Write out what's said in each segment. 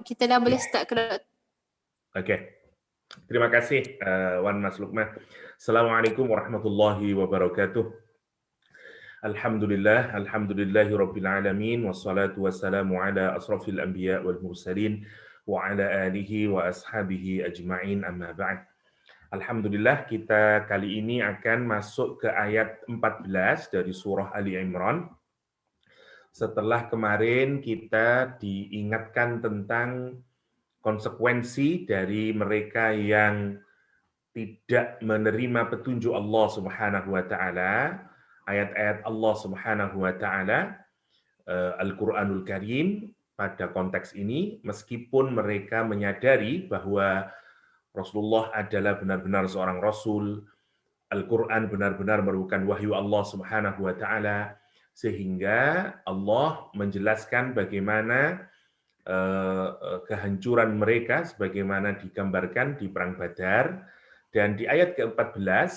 Kita dah boleh start ke Dok? Oke. Terima kasih Wan Mas Lukman. Assalamualaikum warahmatullahi wabarakatuh. Alhamdulillahi rabbil alamin wassalatu wassalamu ala asrafil anbiya wal mursalin wa ala alihi wa ashabihi ajma'in amma ba'd. Alhamdulillah kita kali ini akan masuk ke ayat 14 dari surah Ali Imran. Setelah kemarin kita diingatkan tentang konsekuensi dari mereka yang tidak menerima petunjuk Allah Subhanahu wa taala, ayat-ayat Allah Subhanahu wa taala, Al-Qur'anul Karim pada konteks ini, meskipun mereka menyadari bahwa Rasulullah adalah benar-benar seorang rasul, Al-Qur'an benar-benar merupakan wahyu Allah Subhanahu wa taala, sehingga Allah menjelaskan bagaimana kehancuran mereka sebagaimana digambarkan di Perang Badar. Dan di ayat ke-14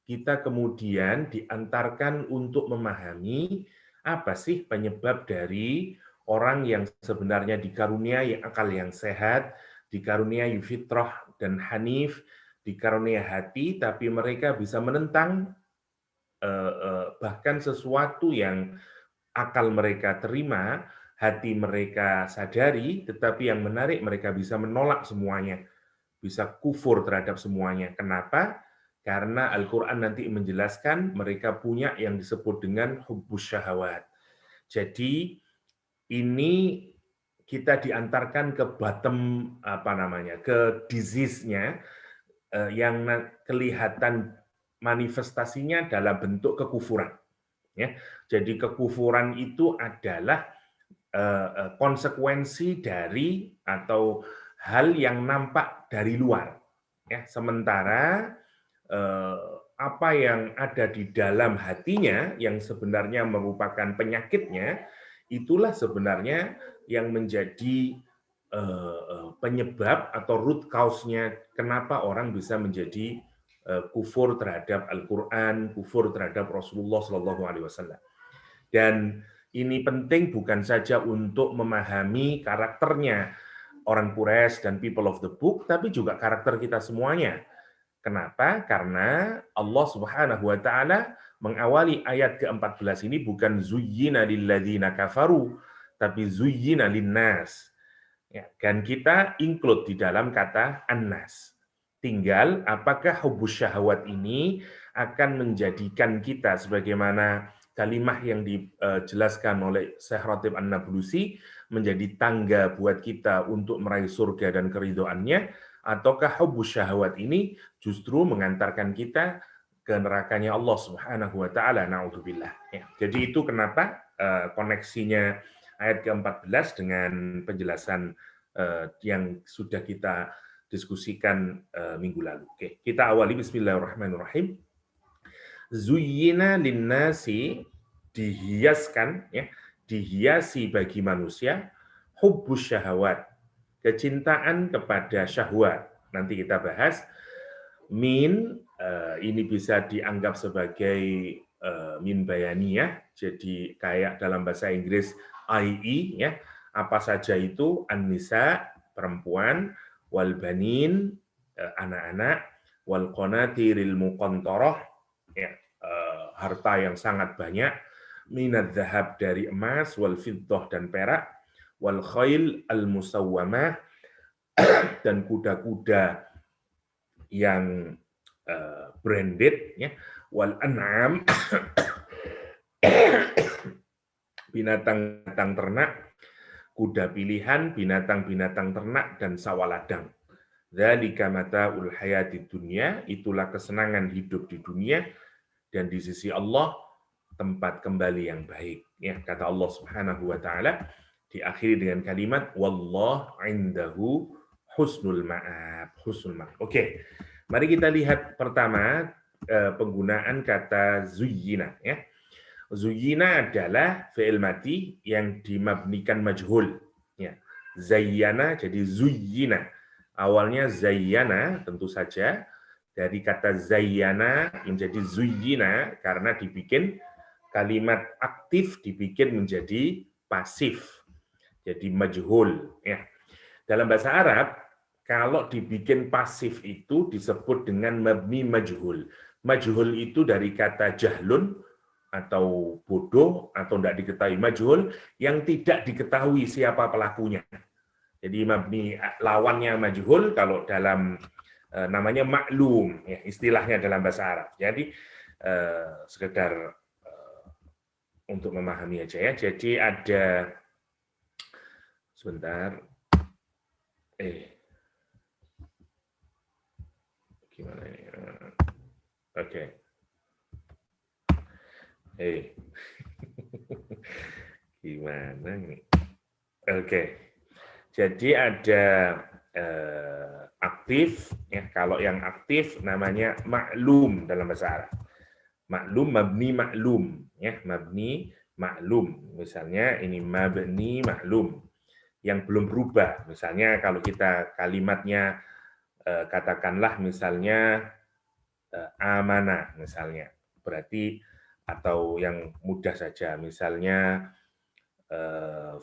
kita kemudian diantarkan untuk memahami apa sih penyebab dari orang yang sebenarnya dikaruniai akal yang sehat, dikaruniai fitrah dan hanif, dikaruniai hati, tapi mereka bisa menentang bahkan sesuatu yang akal mereka terima, hati mereka sadari, tetapi yang menarik mereka bisa menolak semuanya, bisa kufur terhadap semuanya. Kenapa? Karena Al-Quran nanti menjelaskan mereka punya yang disebut dengan hubbus syahawat. Jadi ini kita diantarkan ke bottom ke disease-nya yang kelihatan manifestasinya dalam bentuk kekufuran. Ya, jadi kekufuran itu adalah konsekuensi dari atau hal yang nampak dari luar. Ya, sementara apa yang ada di dalam hatinya yang sebenarnya merupakan penyakitnya, itulah sebenarnya yang menjadi penyebab atau root cause-nya kenapa orang bisa menjadi kufur terhadap Al-Quran, kufur terhadap Rasulullah SAW. Dan ini penting bukan saja untuk memahami karakternya orang Quraisy dan people of the book, tapi juga karakter kita semuanya. Kenapa? Karena Allah Subhanahu wa taala mengawali ayat ke-14 ini bukan zuyyina lilladzina kafaru, tapi zuyyina linnas. Ya, dan kita include di dalam kata annas. Tinggal apakah hubbus syahwat ini akan menjadikan kita sebagaimana kalimah yang dijelaskan oleh Syekh Ratib An-Nablusi menjadi tangga buat kita untuk meraih surga dan keridhoannya, ataukah hubbus syahwat ini justru mengantarkan kita ke nerakanya Allah Subhanahu wa taala, naudzubillah. Ya, jadi itu kenapa koneksinya ayat ke-14 dengan penjelasan yang sudah kita diskusikan minggu lalu. Oke, kita awali bismillahirrahmanirrahim. Zuyyina linnasi, dihiaskan, ya, dihiasi bagi manusia hubbus syahwat, kecintaan kepada syahwat. Nanti kita bahas. Ini bisa dianggap sebagai min bayaniyah, jadi kayak dalam bahasa Inggris IE, ya, apa saja itu, an-nisa, perempuan, wal banin, anak-anak, wal qanatiril muqantarah, ya, harta yang sangat banyak, minadz zahab, dari emas, wal fiddah, dan perak, wal khail al musawwamah, dan kuda-kuda yang branded, ya, wal an'am, binatang-binatang ternak, kuda pilihan, binatang-binatang ternak, dan sawaladang. Dzalika mata'ul hayatid dunya, itulah kesenangan hidup di dunia, dan di sisi Allah tempat kembali yang baik. Ya, kata Allah Subhanahu wa taala diakhiri dengan kalimat wallahu indahu husnul ma'ab. Husnul ma'ab. Oke. Mari kita lihat pertama penggunaan kata zuyyina, ya. Zuyyina adalah fi'il mati yang dimabnikan majhul, ya. Zayyana jadi zuyyina. Awalnya zayyana, tentu saja dari kata zayyana menjadi zuyyina karena dibikin kalimat aktif dibikin menjadi pasif. Jadi majhul, ya. dalam bahasa Arab, kalau dibikin pasif itu disebut dengan mabni majhul. Majhul itu dari kata jahlun, atau bodoh, atau tidak diketahui. Majhul yang tidak diketahui siapa pelakunya. Jadi mabni lawannya majhul kalau dalam namanya maklum, ya, istilahnya dalam bahasa Arab. Jadi sekedar untuk memahami aja ya. Jadi ada sebentar. Gimana ini? Oke. Gimana ini? Oke. Jadi ada aktif, ya. Kalau yang aktif namanya maklum dalam bahasa Arab. Maklum, mabni maklum, ya, mabni maklum. Misalnya ini mabni maklum yang belum berubah. Misalnya kalau kita kalimatnya katakanlah misalnya amanah misalnya. Berarti atau yang mudah saja misalnya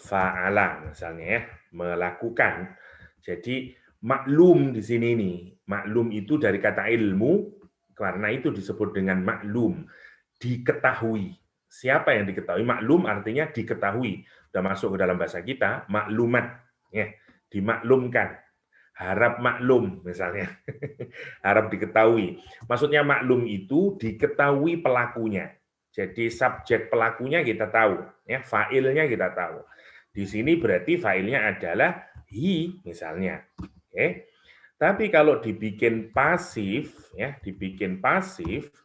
fa'ala misalnya ya, melakukan. Jadi maklum di sini nih. Maklum itu dari kata ilmu, karena itu disebut dengan maklum, diketahui. Siapa yang diketahui? Maklum artinya diketahui. Sudah masuk ke dalam bahasa kita, maklumat, ya, dimaklumkan. Harap maklum misalnya. Harap diketahui. Maksudnya maklum itu diketahui pelakunya. Jadi subjek pelakunya kita tahu, ya, fa'ilnya kita tahu. Di sini berarti fa'ilnya adalah he misalnya. Oke. Tapi kalau dibikin pasif, ya, dibikin pasif,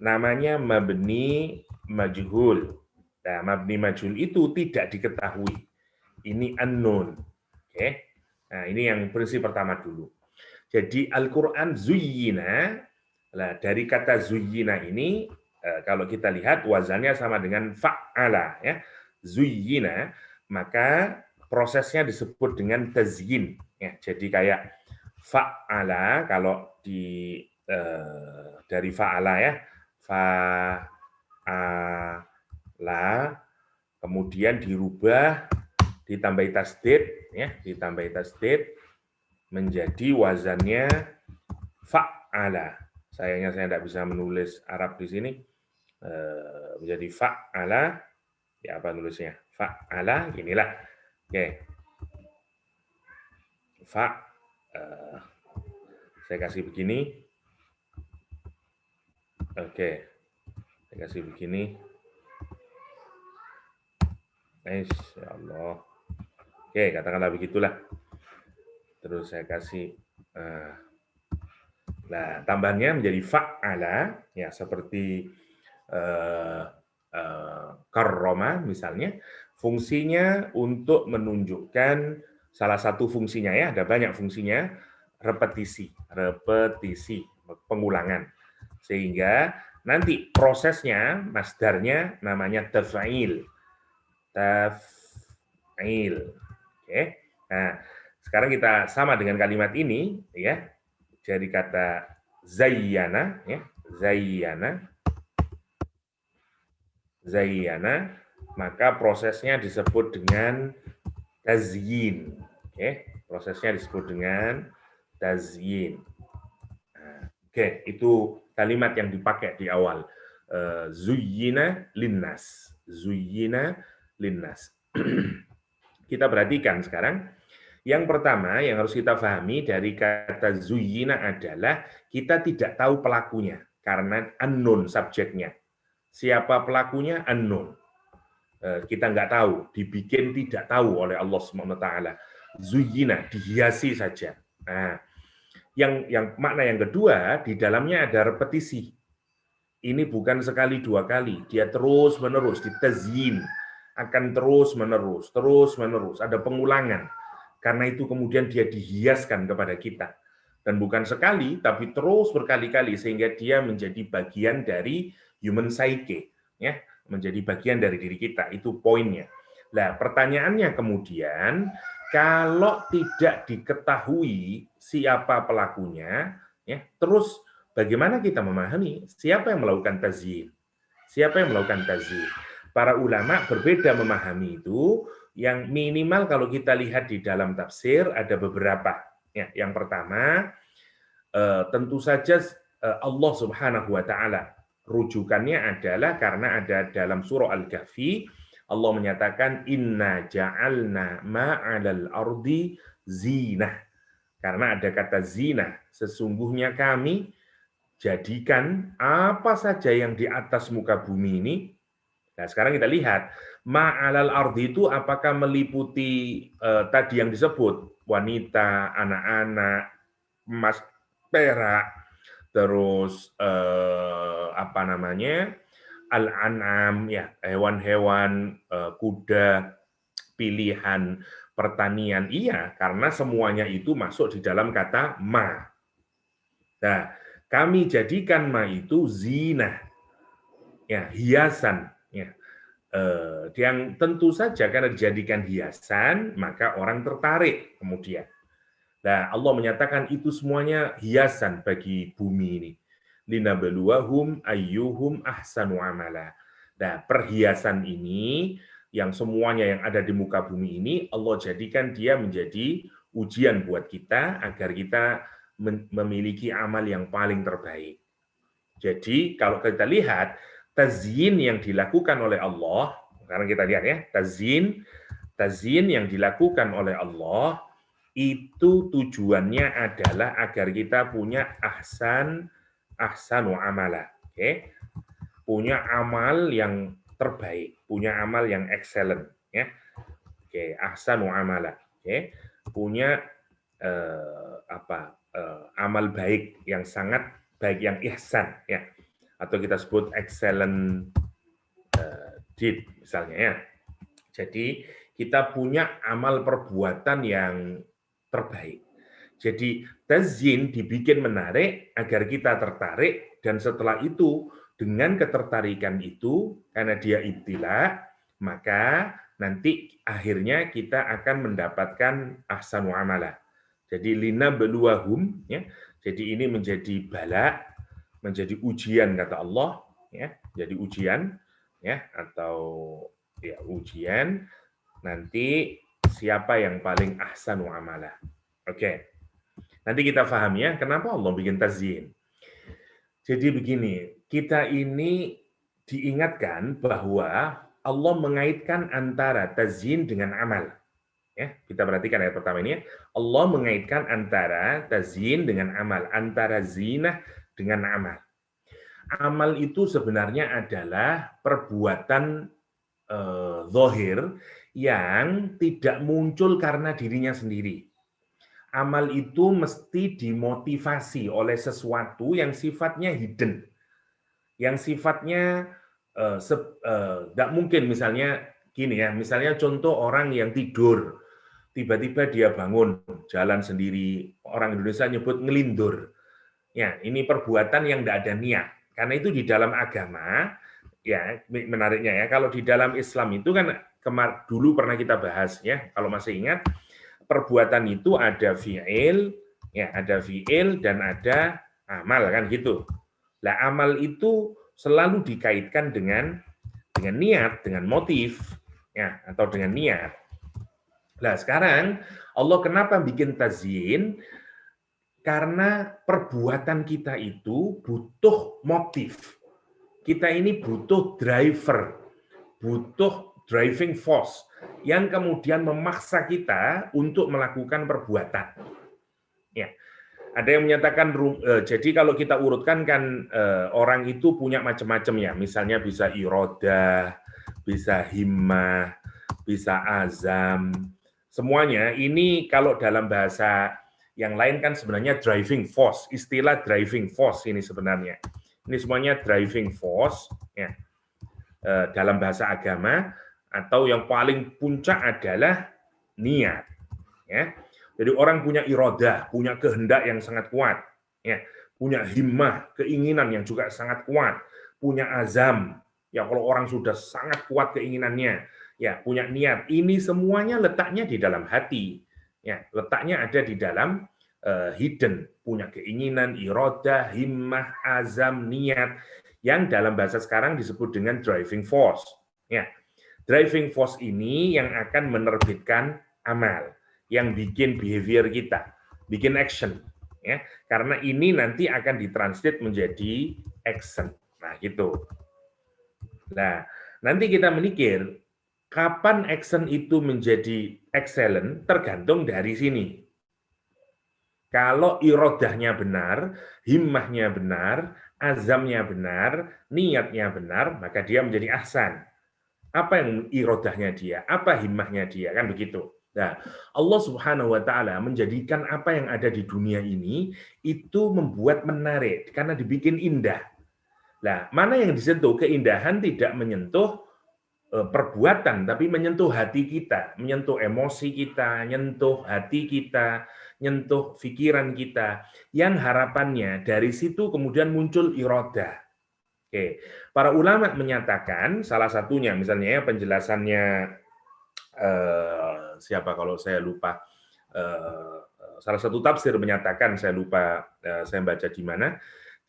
namanya mabni majhul. Nah, mabni majhul itu tidak diketahui. Ini unknown. Oke. Nah, ini yang prinsip pertama dulu. Jadi Al-Quran zuyyina, dari kata zuyyina ini, kalau kita lihat wazannya sama dengan fa'ala, ya, zuyyina, maka prosesnya disebut dengan tazyin. Ya, jadi kayak fa'ala, kalau dari fa'ala ya, fa'ala, kemudian dirubah, ditambahi tasdid, ya, ditambahi tasdid, menjadi wazannya fa'ala. Sayangnya saya tidak bisa menulis Arab di sini. Menjadi fa'ala. Ya, apa nulisnya? Fa'ala, inilah. Oke. Saya kasih begini. Oke. Saya kasih begini. Insya Allah. Oke, katakanlah begitulah. Terus saya kasih nah, tambahannya menjadi fa'ala, ya, seperti karroma misalnya, fungsinya untuk menunjukkan salah satu fungsinya, ya, ada banyak fungsinya, repetisi, pengulangan. Sehingga nanti prosesnya, masdarnya namanya taf'il. Taf'il. Oke. Nah, sekarang kita sama dengan kalimat ini, ya. Dari kata zayyana, ya, zayyana, maka prosesnya disebut dengan tazyin. Oke, prosesnya disebut dengan tazyin. Oke, itu kalimat yang dipakai di awal. Zuyyina linnas. Zuyyina linnas. Kita perhatikan sekarang. Yang pertama yang harus kita pahami dari kata zuyyina adalah kita tidak tahu pelakunya karena unknown subjeknya. Siapa pelakunya? Unknown. Kita nggak tahu, dibikin tidak tahu oleh Allah SWT. Zuyyina, dihiasi saja. Nah, yang makna yang kedua, di dalamnya ada repetisi. Ini bukan sekali dua kali, dia terus menerus ditazyin, akan terus menerus, ada pengulangan. Karena itu kemudian dia dihiaskan kepada kita. Dan bukan sekali, tapi terus berkali-kali, sehingga dia menjadi bagian dari human psyche, ya, menjadi bagian dari diri kita. Itu poinnya. Nah, pertanyaannya kemudian, kalau tidak diketahui siapa pelakunya, ya, terus bagaimana kita memahami siapa yang melakukan tazyin? Siapa yang melakukan tazyin? Para ulama berbeda memahami itu. Yang minimal kalau kita lihat di dalam tafsir ada beberapa. Ya, yang pertama, tentu saja Allah Subhanahu wa taala. Rujukannya adalah karena ada dalam surah Al-Kahfi Allah menyatakan inna ja'alna ma'alal ardi zinah. Karena ada kata zina, sesungguhnya kami jadikan apa saja yang di atas muka bumi ini. Nah, sekarang kita lihat ma'alal ardi itu apakah meliputi tadi yang disebut wanita, anak-anak, emas, perak, terus apa namanya al-an'am ya hewan-hewan, kuda, pilihan pertanian, iya karena semuanya itu masuk di dalam kata ma. Nah, kami jadikan ma itu zina, ya hiasan, ya. Yang tentu saja karena dijadikan hiasan maka orang tertarik kemudian. Nah, Allah menyatakan itu semuanya hiasan bagi bumi ini. Linabluwahum ayyuhum ahsanu amala. Nah, perhiasan ini yang semuanya yang ada di muka bumi ini Allah jadikan dia menjadi ujian buat kita agar kita memiliki amal yang paling terbaik. Jadi, kalau kita lihat tazyin yang dilakukan oleh Allah, sekarang kita lihat ya, tazyin yang dilakukan oleh Allah itu tujuannya adalah agar kita punya ahsanu amala, oke? Punya amal yang terbaik, punya amal yang excellent, ya. Oke, ahsanu amala, oke? Punya amal baik yang sangat baik, yang ihsan, ya. Atau kita sebut excellent deed misalnya ya. Jadi kita punya amal perbuatan yang terbaik. Jadi tazyin dibikin menarik agar kita tertarik dan setelah itu dengan ketertarikan itu karena dia ibtila maka nanti akhirnya kita akan mendapatkan ahsanu amala. Jadi lina beluahum ya. Jadi ini menjadi bala, menjadi ujian kata Allah ya, jadi ujian ya atau ya ujian nanti siapa yang paling ahsanu amala. Oke. Nanti kita paham ya kenapa Allah bikin tazyin. Jadi begini, kita ini diingatkan bahwa Allah mengaitkan antara tazyin dengan amal. Ya, kita perhatikan ayat pertama ini ya. Allah mengaitkan antara tazyin dengan amal, antara zina dengan amal. Amal itu sebenarnya adalah perbuatan zahir yang tidak muncul karena dirinya sendiri. Amal itu mesti dimotivasi oleh sesuatu yang sifatnya hidden, yang sifatnya nggak mungkin misalnya gini ya, misalnya contoh orang yang tidur, tiba-tiba dia bangun jalan sendiri, orang Indonesia nyebut ngelindur. Ya, ini perbuatan yang tidak ada niat. Karena itu di dalam agama, ya menariknya ya, kalau di dalam Islam itu kan dulu pernah kita bahas ya, kalau masih ingat, perbuatan itu ada fi'il, ya ada fi'il dan ada amal kan gitu. Lah amal itu selalu dikaitkan dengan niat, dengan motif, ya atau dengan niat. Nah sekarang Allah kenapa bikin tazyin? Karena perbuatan kita itu butuh motif. Kita ini butuh driver, butuh driving force yang kemudian memaksa kita untuk melakukan perbuatan. Ya, ada yang menyatakan jadi kalau kita urutkan kan orang itu punya macam-macam ya, misalnya bisa irodah, bisa himmah, bisa azam, semuanya ini kalau dalam bahasa yang lain kan sebenarnya driving force, istilah driving force ini sebenarnya. Ini semuanya driving force ya. Dalam bahasa agama atau yang paling puncak adalah niat ya. Jadi orang punya irodah, punya kehendak yang sangat kuat ya, punya himmah, keinginan yang juga sangat kuat, punya azam. Ya kalau orang sudah sangat kuat keinginannya, ya punya niat. Ini semuanya letaknya di dalam hati. Ya, letaknya ada di dalam hidden, punya keinginan, irodah, himmah, azam, niat yang dalam bahasa sekarang disebut dengan driving force. Ya, driving force ini yang akan menerbitkan amal, yang bikin behavior kita, bikin action, ya. Karena ini nanti akan ditranslate menjadi action. Nah, gitu. Nah, nanti kita mikir kapan action itu menjadi excellent tergantung dari sini. Kalau irodahnya benar, himmahnya benar, azamnya benar, niatnya benar, maka dia menjadi ahsan. Apa yang irodahnya dia? Apa himmahnya dia? Kan begitu. Nah, Allah Subhanahu wa taala menjadikan apa yang ada di dunia ini itu membuat menarik karena dibikin indah. Nah, mana yang disentuh? Keindahan tidak menyentuh perbuatan, tapi menyentuh hati kita, menyentuh emosi kita, menyentuh hati kita, menyentuh pikiran kita, yang harapannya dari situ kemudian muncul irodah. Oke, para ulama menyatakan salah satunya, misalnya ya penjelasannya siapa kalau saya lupa, salah satu tafsir menyatakan, saya lupa, saya baca di mana.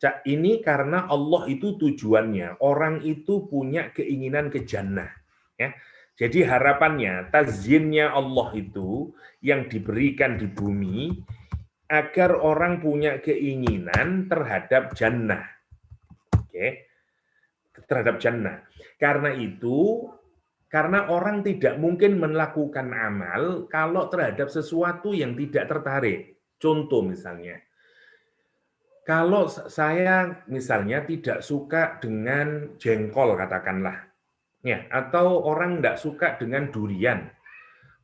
Ini karena Allah itu tujuannya, orang itu punya keinginan ke jannah. Ya. Jadi harapannya, tazyinnya Allah itu yang diberikan di bumi, agar orang punya keinginan terhadap jannah. Oke, terhadap jannah. Karena itu, karena orang tidak mungkin melakukan amal kalau terhadap sesuatu yang tidak tertarik. Contoh misalnya, kalau saya misalnya tidak suka dengan jengkol katakanlah, ya, atau orang tidak suka dengan durian,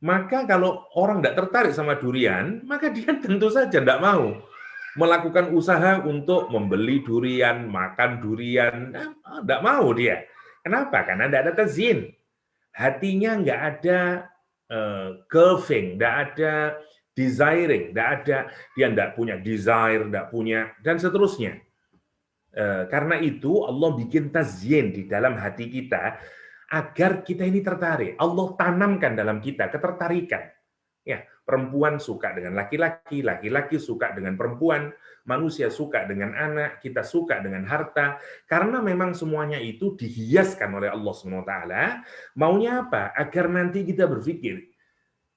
maka kalau orang tidak tertarik sama durian, maka dia tentu saja tidak mau melakukan usaha untuk membeli durian, makan durian, tidak mau dia. Kenapa? Karena tidak ada tazyin. Hatinya nggak ada curving, tidak ada desiring, tidak ada, dia tidak punya desire, tidak punya, dan seterusnya. Karena itu Allah bikin tazyin di dalam hati kita agar kita ini tertarik. Allah tanamkan dalam kita ketertarikan. Ya, perempuan suka dengan laki-laki, laki-laki suka dengan perempuan, manusia suka dengan anak, kita suka dengan harta, karena memang semuanya itu dihiaskan oleh Allah SWT. Maunya apa? Agar nanti kita berpikir,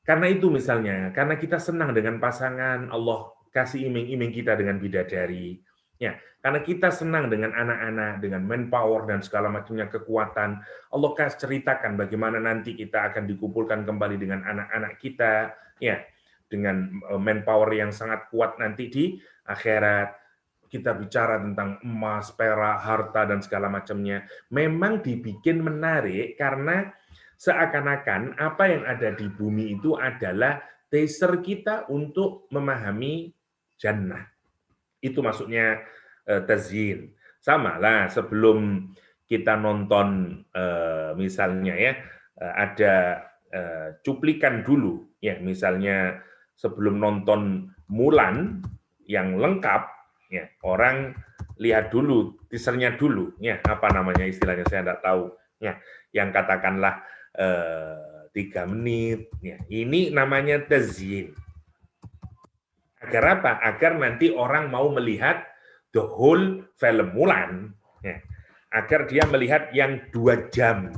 karena itu misalnya, karena kita senang dengan pasangan, Allah kasih iming-iming kita dengan bidadari. Ya, karena kita senang dengan anak-anak, dengan manpower dan segala macamnya kekuatan, Allah ceritakan bagaimana nanti kita akan dikumpulkan kembali dengan anak-anak kita, ya, dengan manpower yang sangat kuat nanti di akhirat. Kita bicara tentang emas, perak, harta dan segala macamnya. Memang dibikin menarik karena seakan-akan apa yang ada di bumi itu adalah teaser kita untuk memahami jannah. Itu maksudnya tazyin. Sama lah sebelum kita nonton misalnya ya, ada cuplikan dulu ya, misalnya sebelum nonton Mulan yang lengkap ya, orang lihat dulu teasernya dulu ya, apa namanya istilahnya saya tidak tahu ya, yang katakanlah 3 menit ya. Ini namanya tazyin. Agar apa? Agar nanti orang mau melihat the whole film Mulan ya. Agar dia melihat yang 2 jam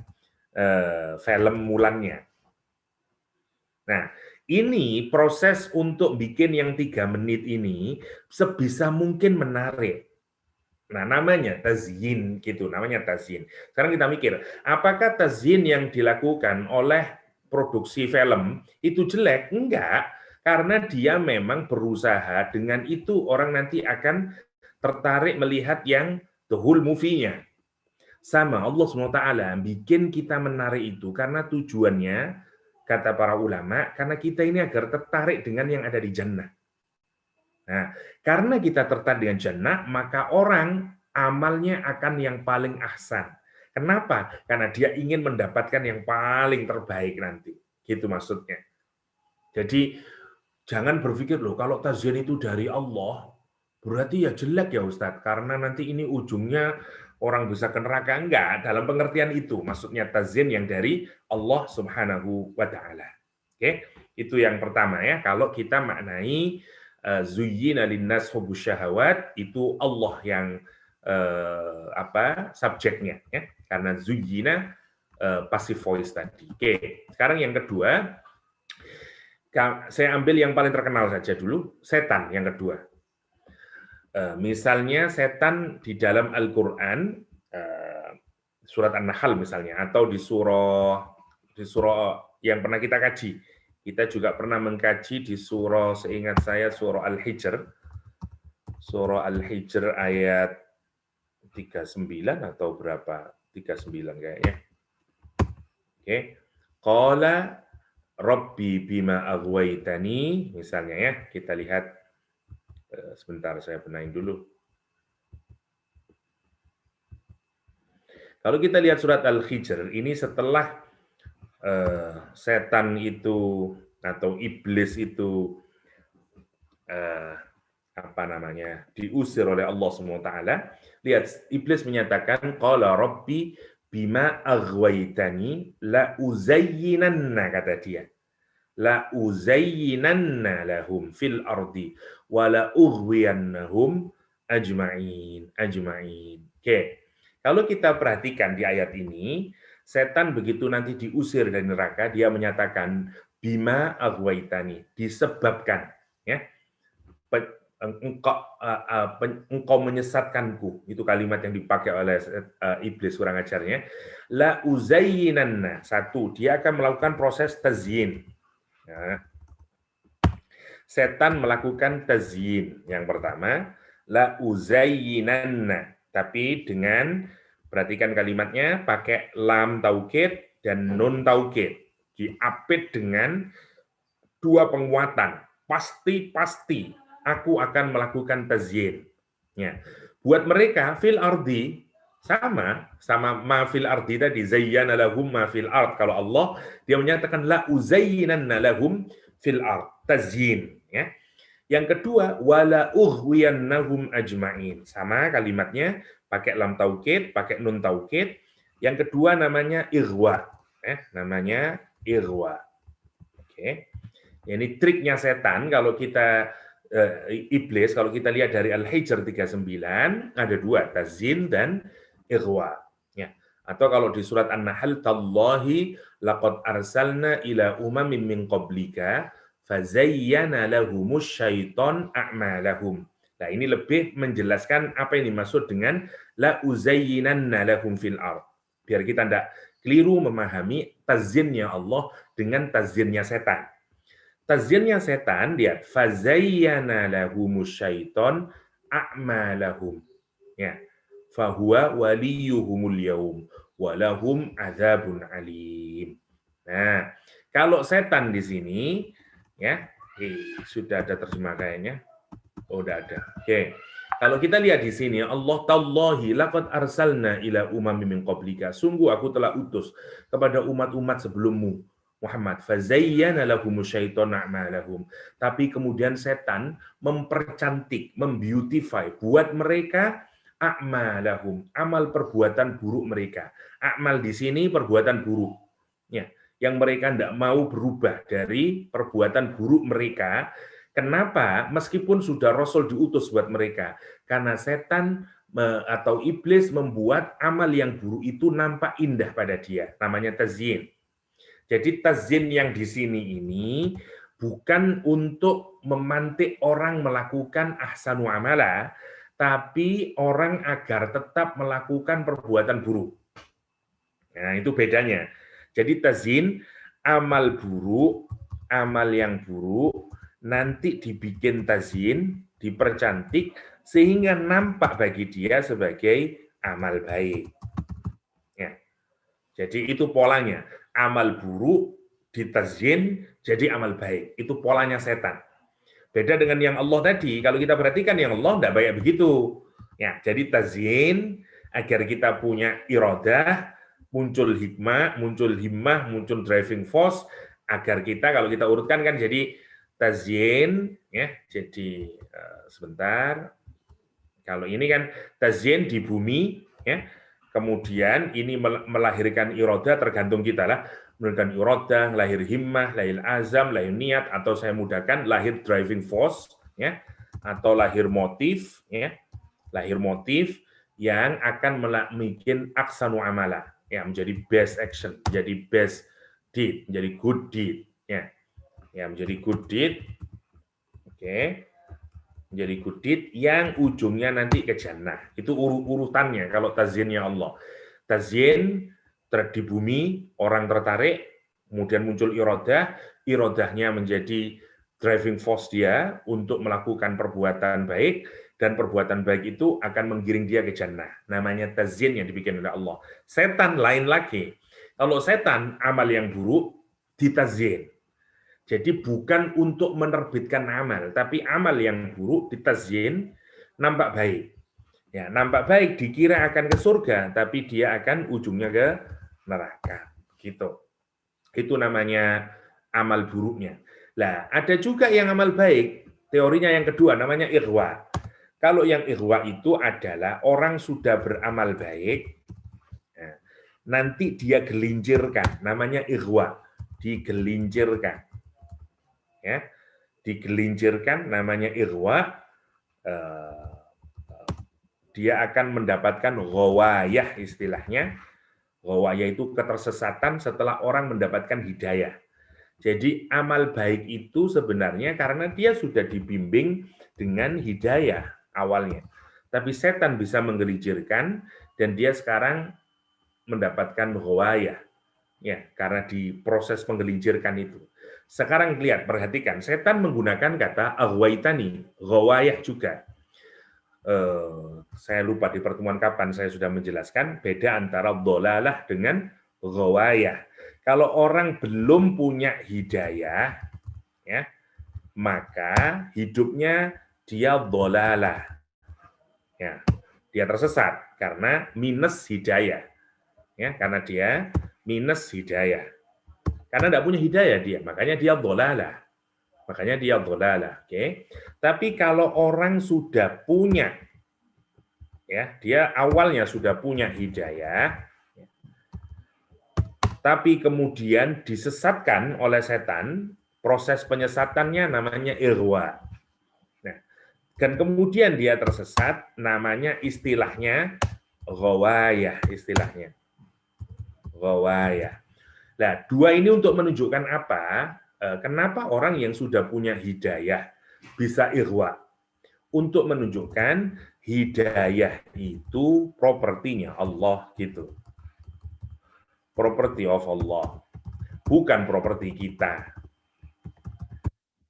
film Mulannya. Nah, ini proses untuk bikin yang 3 menit ini sebisa mungkin menarik. Nah, namanya tazyin gitu, namanya tazyin. Sekarang kita mikir, apakah tazyin yang dilakukan oleh produksi film itu jelek? Enggak, karena dia memang berusaha, dengan itu orang nanti akan tertarik melihat yang the whole movie-nya. Sama Allah SWT bikin kita menarik itu karena tujuannya, kata para ulama, karena kita ini agar tertarik dengan yang ada di jannah. Nah, karena kita tertarik dengan jannah, maka orang amalnya akan yang paling ahsan. Kenapa? Karena dia ingin mendapatkan yang paling terbaik nanti. Gitu maksudnya. Jadi, jangan berpikir, loh, kalau tazyin itu dari Allah, berarti ya jelek ya Ustadz, karena nanti ini ujungnya orang bisa ke neraka. Enggak, dalam pengertian itu. Maksudnya tazyin yang dari Allah Subhanahu wa Ta'ala. Oke, itu yang pertama ya. Kalau kita maknai zuyyina linnas hubbus syahawat, itu Allah yang subjeknya ya. Karena zuyyina passive voice tadi. Oke, sekarang yang kedua, saya ambil yang paling terkenal saja dulu, setan yang kedua. Misalnya setan di dalam Al-Quran, surat An-Nahl misalnya, atau di surah yang pernah kita kaji. Kita juga pernah mengkaji di surah, seingat saya, surah Al-Hijr. Surah Al-Hijr ayat 39 atau berapa? 39 kayaknya. Oke. Qala Rabbi bima aghwaytani, misalnya ya, kita lihat sebentar saya benahin dulu. Kalau kita lihat surat Al-Hijr, ini setelah setan itu atau iblis itu diusir oleh Allah SWT, lihat iblis menyatakan qala rabbi bima aghwaytani la uzayyinanna, kata dia. La uzayyinanna lahum fil ardi wa la ughwiyannahum ajma'in. Oke. Kalau kita perhatikan di ayat ini, setan begitu nanti diusir dari neraka, dia menyatakan bima aghwaytani, disebabkan ya engkau menyesatkanku, itu kalimat yang dipakai oleh iblis kurang ajarnya. La uzayyinanna, satu, dia akan melakukan proses tazyin. Nah, setan melakukan tazyin. Yang pertama, la uzayyinanna, tapi dengan, perhatikan kalimatnya, pakai lam taukid dan nun taukid, diapit dengan dua penguatan, pasti aku akan melakukan tazyin. Ya. Buat mereka fil ardi sama ma fil ardi tadi, zayyana lahum ma fil ard. Kalau Allah, dia menyatakan la uzayyinanna lahum fil ard, tazyin ya. Yang kedua, wala ughwiyannahum ajma'in. Sama kalimatnya, pakai lam taukid, pakai nun taukid. Yang kedua namanya ighwa. Namanya ighwa. Oke. Ini triknya setan kalau kita iblis, kalau kita lihat dari Al-Hijr 39, ada dua, tazyin dan ighwa. Ya. Atau kalau di surat An-Nahl, tallahi laqad arsalna ila umamin min qablika fazayyana lahumus syaiton a'malahum. Nah, ini lebih menjelaskan apa yang dimaksud dengan la uzayyinanna lahum fil ard. Biar kita tidak keliru memahami tazyinnya Allah dengan tazyinnya setan. Tazyinnya setan, lihat, fazayyana lahumus syaiton a'malahum. Ya. Fahuwa waliyuhumul yaum walahum adzabun alim. Nah, kalau setan di sini ya, sudah ada terjemah kayaknya. Oh, udah ada. Oke. Kalau kita lihat di sini, Allah tallahi laqad arsalna ila umamin min qablika. Sungguh aku telah utus kepada umat-umat sebelummu, Muhammad. Fazayyana lahumus syaiton a'malahum. Tapi kemudian setan mempercantik, membeautify buat mereka a'malahum, amal perbuatan buruk mereka. Amal di sini perbuatan buruk. Ya, yang mereka tidak mau berubah dari perbuatan buruk mereka. Kenapa? Meskipun sudah Rasul diutus buat mereka. Karena setan atau iblis membuat amal yang buruk itu nampak indah pada dia. Namanya tazyin. Jadi tazyin yang di sini ini bukan untuk memantik orang melakukan ahsanu amala, tapi orang agar tetap melakukan perbuatan buruk. Nah, itu bedanya. Jadi tazyin, amal buruk, amal yang buruk, nanti dibikin tazyin, dipercantik, sehingga nampak bagi dia sebagai amal baik. Ya. Jadi itu polanya. Amal buruk ditazyin jadi amal baik. Itu polanya setan. Beda dengan yang Allah tadi. Kalau kita perhatikan yang Allah tidak banyak begitu. Ya, jadi tazyin agar kita punya iradah, muncul hikmah, muncul himmah, muncul driving force, agar kita, kalau kita urutkan kan jadi tazyin ya. Jadi sebentar. Kalau ini kan tazyin di bumi ya. Kemudian ini melahirkan iradah, tergantung kita lah. Melahirkan iradah, lahir himmah, lahir azam, lahir niat, atau saya mudahkan lahir driving force ya, atau lahir motif ya. Lahir motif yang akan bikin aksanu amala. ya, menjadi best action, menjadi best deed, menjadi good deed, ya, ya menjadi good deed, oke, menjadi good deed yang ujungnya nanti ke jannah. Itu urutannya kalau tazyiennya Allah. Tazyin di bumi, orang tertarik, kemudian muncul irodah, irodahnya menjadi driving force dia untuk melakukan perbuatan baik, dan perbuatan baik itu akan menggiring dia ke jannah. Namanya tazyin yang dibikin oleh Allah. Setan lain lagi. Kalau setan, amal yang buruk ditazyin. Jadi bukan untuk menerbitkan amal, tapi amal yang buruk ditazyin, nampak baik. Ya, nampak baik dikira akan ke surga, tapi dia akan ujungnya ke neraka. Gitu. Itu namanya amal buruknya. Lah, ada juga yang amal baik. Teorinya yang kedua namanya ighwa. Kalau yang ighwa itu adalah orang sudah beramal baik, nanti dia gelincirkan, namanya ighwa, digelincirkan. Ya, digelincirkan namanya ighwa. Dia akan mendapatkan ghawayah istilahnya. Ghawayah itu ketersesatan setelah orang mendapatkan hidayah. Jadi amal baik itu sebenarnya karena dia sudah dibimbing dengan hidayah awalnya. Tapi setan bisa menggelincirkan dan dia sekarang mendapatkan ghawayah. Ya, karena di proses penggelincirkan itu. Sekarang lihat, perhatikan, setan menggunakan kata aghwaitani, ghawayah juga. Saya lupa di pertemuan kapan saya sudah menjelaskan beda antara dhalalah dengan ghawayah. Kalau orang belum punya hidayah, ya, maka hidupnya dia dhalalah. Ya, dia tersesat karena minus hidayah. Ya, karena dia minus hidayah. Karena tidak punya hidayah dia, makanya dia dhalalah. Makanya dia dhalalah, oke. Tapi kalau orang sudah punya, ya, dia awalnya sudah punya hidayah, tapi kemudian disesatkan oleh setan, proses penyesatannya namanya ighwa. Nah, dan kemudian dia tersesat, namanya istilahnya ghawayah, istilahnya ghawayah. Nah, dua ini untuk menunjukkan apa? Kenapa orang yang sudah punya hidayah bisa ighwa? Untuk menunjukkan hidayah itu propertinya Allah gitu. Property of Allah, bukan properti kita.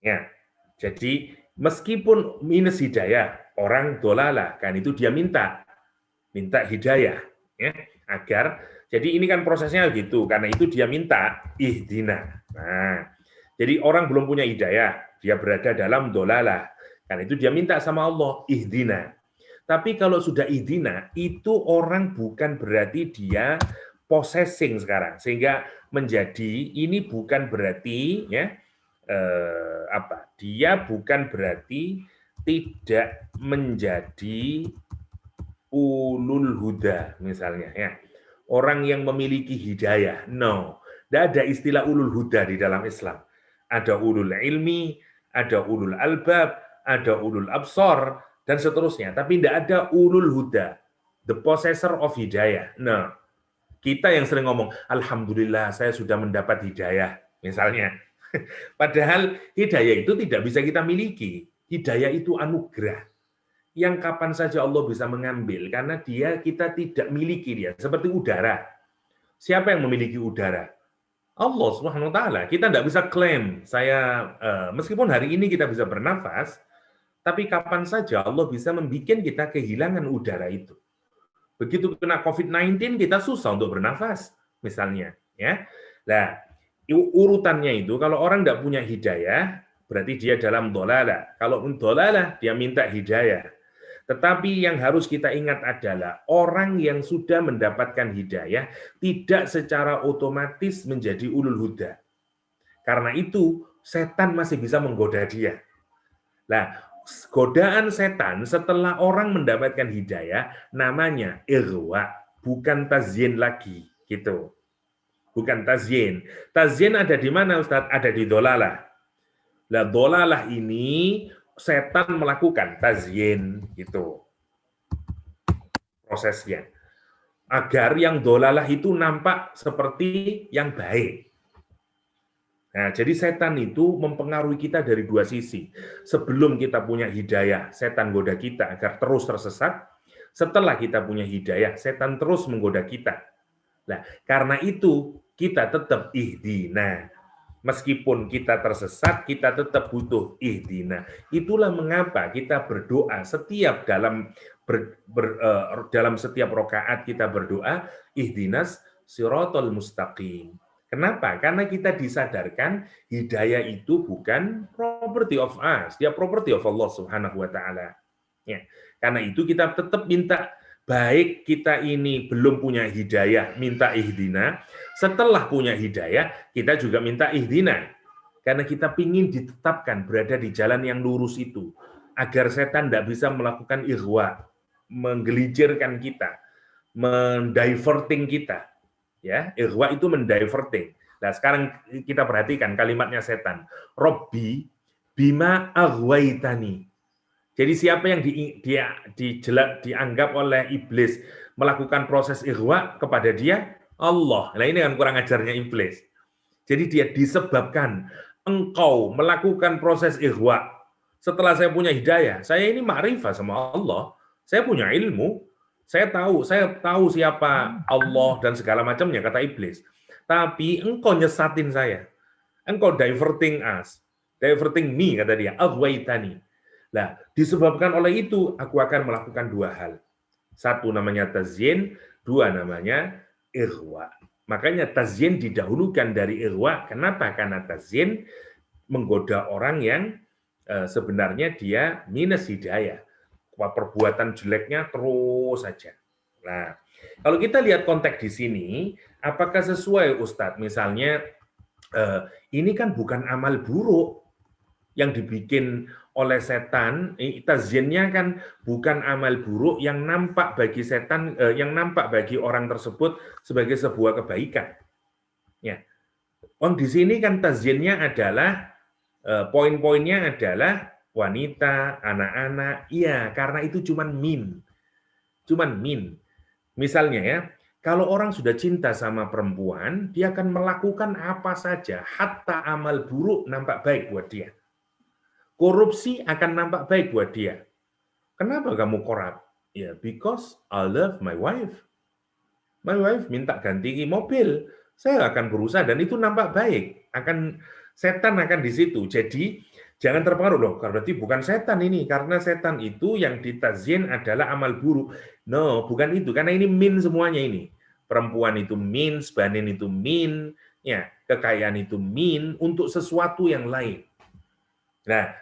Ya, jadi meskipun minus hidayah, orang dolalah kan itu dia minta hidayah, ya, agar jadi ini kan prosesnya gitu, karena itu dia minta ihdina. Nah, jadi orang belum punya hidayah, dia berada dalam dolalah, karena itu dia minta sama Allah ihdina. Tapi kalau sudah ihdina, itu orang bukan berarti dia possessing sekarang, sehingga menjadi ini bukan berarti ya dia bukan berarti tidak menjadi ulul huda misalnya ya, orang yang memiliki hidayah. No, tidak ada istilah ulul huda di dalam Islam. Ada ulul ilmi, ada ulul albab, ada ulul absor, dan seterusnya. Tapi tidak ada ulul huda, the possessor of hidayah. No, kita yang sering ngomong, alhamdulillah saya sudah mendapat hidayah misalnya. Padahal hidayah itu tidak bisa kita miliki. Hidayah itu anugerah yang kapan saja Allah bisa mengambil, karena kita tidak miliki dia. Seperti udara. Siapa yang memiliki udara? Allah Subhanahu wa taala. Kita tidak bisa klaim saya meskipun hari ini kita bisa bernafas, tapi kapan saja Allah bisa membuat kita kehilangan udara itu. Begitu kena COVID-19 kita susah untuk bernafas misalnya, ya. Nah, urutannya itu kalau orang tidak punya hidayah, berarti dia dalam dhalalah. Kalau dhalalah dia minta hidayah. Tetapi yang harus kita ingat adalah orang yang sudah mendapatkan hidayah tidak secara otomatis menjadi ulul huda. Karena itu setan masih bisa menggoda dia. Nah, godaan setan setelah orang mendapatkan hidayah namanya ighwa, bukan tazyin lagi, gitu. Bukan tazyin. Tazyin ada di mana, Ustaz? Ada di dhalalah. Nah, dhalalah ini setan melakukan tazyin, gitu prosesnya. agar yang dolalah itu nampak seperti yang baik. Nah, jadi setan itu mempengaruhi kita dari dua sisi. Sebelum kita punya hidayah, setan goda kita agar terus tersesat. Setelah kita punya hidayah, setan terus menggoda kita. Nah, karena itu kita tetap ihdina. Meskipun kita tersesat, kita tetap butuh ihdina. Itulah mengapa kita berdoa setiap dalam setiap rakaat kita berdoa ihdinas siratal mustaqim. Kenapa? Karena kita disadarkan hidayah itu bukan property of us, dia property of Allah Subhanahu wa taala. Ya. Karena itu kita tetap minta, baik kita ini belum punya hidayah, minta ihdina. Setelah punya hidayah, kita juga minta ihdina. Karena kita ingin ditetapkan berada di jalan yang lurus itu. Agar setan tidak bisa melakukan ighwa, menggelincirkan kita, mendiverting kita. Ya, ighwa itu mendiverting. Nah, sekarang kita perhatikan kalimatnya setan. Robbi bima aghwaitani. Jadi siapa yang dianggap oleh iblis melakukan proses ighwa kepada dia? Allah. Nah, ini kan kurang ajarnya iblis. Jadi dia disebabkan engkau melakukan proses ighwa. Setelah saya punya hidayah, saya ini ma'rifah sama Allah. Saya punya ilmu, saya tahu siapa Allah dan segala macamnya, kata iblis. Tapi engkau nyesatin saya. Engkau diverting us. Diverting me, kata dia. Aghwaitani. Nah, disebabkan oleh itu, aku akan melakukan dua hal. Satu namanya tazyin, dua namanya ighwa. Makanya tazyin didahulukan dari ighwa. Kenapa? Karena tazyin menggoda orang yang sebenarnya dia minus hidayah. Perbuatan jeleknya terus saja. Nah, kalau kita lihat konteks di sini, apakah sesuai Ustadz? Misalnya, ini kan bukan amal buruk yang dibikin oleh setan, tazyiennya kan bukan amal buruk yang nampak bagi setan, yang nampak bagi orang tersebut sebagai sebuah kebaikan. Ya, di sini kan tazyiennya adalah poin-poinnya adalah wanita, anak-anak, iya, karena itu cuman min. Misalnya ya, kalau orang sudah cinta sama perempuan, dia akan melakukan apa saja, hatta amal buruk nampak baik buat dia. Korupsi akan nampak baik buat dia. Kenapa kamu korup? Ya, because I love my wife. My wife minta ganti mobil, saya akan berusaha dan itu nampak baik. Setan akan di situ. Jadi jangan terpengaruh loh, berarti bukan setan ini, karena setan itu yang ditazyin adalah amal buruk. No, bukan itu, karena ini min semuanya ini. Perempuan itu min, banin itu min, ya, kekayaan itu min untuk sesuatu yang lain. Nah,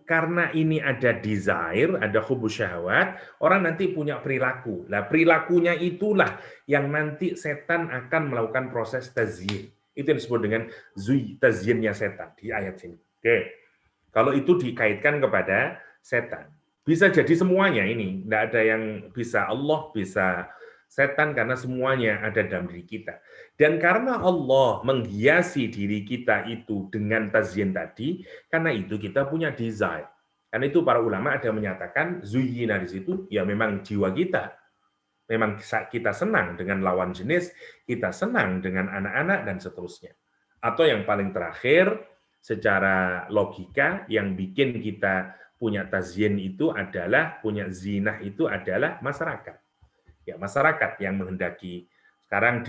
karena ini ada desire, ada hubus syahwat, orang nanti punya perilaku. Nah, perilakunya itulah yang nanti setan akan melakukan proses tazyin. Itu yang disebut dengan tazyinnya setan di ayat sini. Oke. Kalau itu dikaitkan kepada setan. Bisa jadi semuanya ini, tidak ada yang bisa Allah, bisa setan, karena semuanya ada dalam diri kita. Dan karena Allah menghiasi diri kita itu dengan tazyin tadi, karena itu kita punya desire. Karena itu para ulama ada menyatakan zuyyina di situ, ya memang jiwa kita. Memang kita senang dengan lawan jenis, kita senang dengan anak-anak, dan seterusnya. Atau yang paling terakhir, secara logika, yang bikin kita punya tazyin itu adalah, punya zinah itu adalah masyarakat. Ya, masyarakat yang menghendaki. Sekarang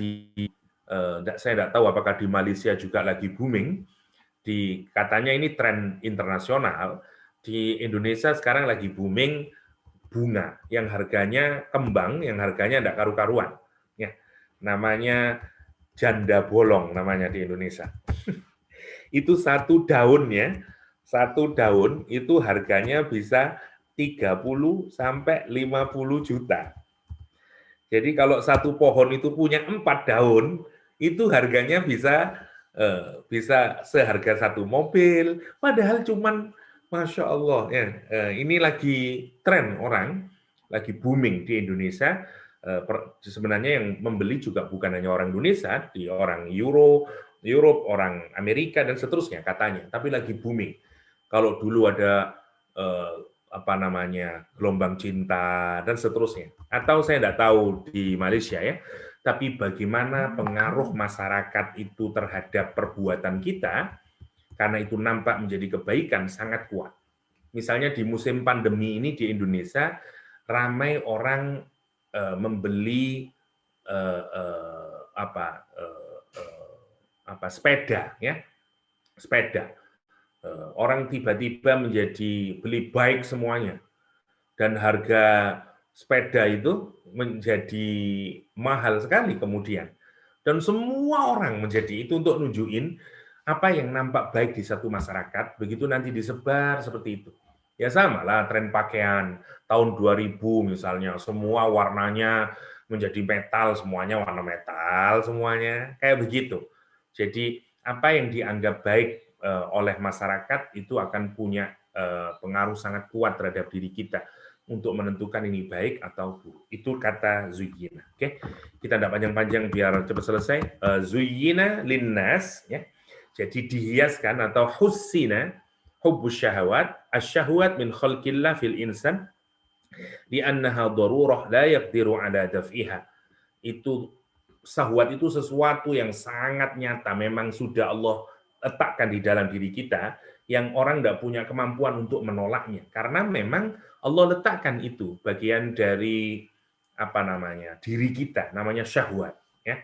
saya tidak tahu apakah di Malaysia juga lagi booming, katanya ini tren internasional, di Indonesia sekarang lagi booming bunga yang harganya kembang, yang harganya tidak karu-karuan. Ya, namanya janda bolong namanya di Indonesia. Itu satu daun itu harganya bisa 30 sampai 50 juta. Jadi kalau satu pohon itu punya 4 daun, itu harganya bisa seharga satu mobil. Padahal cuman, Masya Allah, ya, ini lagi tren orang, lagi booming di Indonesia. Sebenarnya yang membeli juga bukan hanya orang Indonesia, di orang Europe, orang Amerika, dan seterusnya katanya. Tapi lagi booming. Kalau dulu ada apa namanya, gelombang cinta dan seterusnya. Atau saya tidak tahu di Malaysia ya, tapi bagaimana pengaruh masyarakat itu terhadap perbuatan kita, karena itu nampak menjadi kebaikan sangat kuat. Misalnya di musim pandemi ini di Indonesia, ramai orang membeli sepeda, ya, sepeda. Orang tiba-tiba menjadi beli bike semuanya, dan harga sepeda itu menjadi mahal sekali kemudian. Dan semua orang menjadi itu untuk nunjukin apa yang nampak baik di satu masyarakat, begitu nanti disebar seperti itu. Ya sama lah tren pakaian tahun 2000 misalnya, semua warnanya menjadi metal, semuanya warna metal semuanya, kayak begitu. Jadi apa yang dianggap baik oleh masyarakat itu akan punya pengaruh sangat kuat terhadap diri kita untuk menentukan ini baik atau buruk. Itu kata zuyyina. Oke, kita tidak panjang-panjang biar cepat selesai. Zuyyina linnas, ya. Jadi dihiaskan atau hussina hubbus syahawat, asyahwat min khalqillah fil insan li'annaha darurah la yaqdiru ala daf'iha. Itu syahwat itu sesuatu yang sangat nyata, memang sudah Allah letakkan di dalam diri kita, yang orang tidak punya kemampuan untuk menolaknya, karena memang Allah letakkan itu bagian dari apa namanya diri kita, namanya syahwat, ya.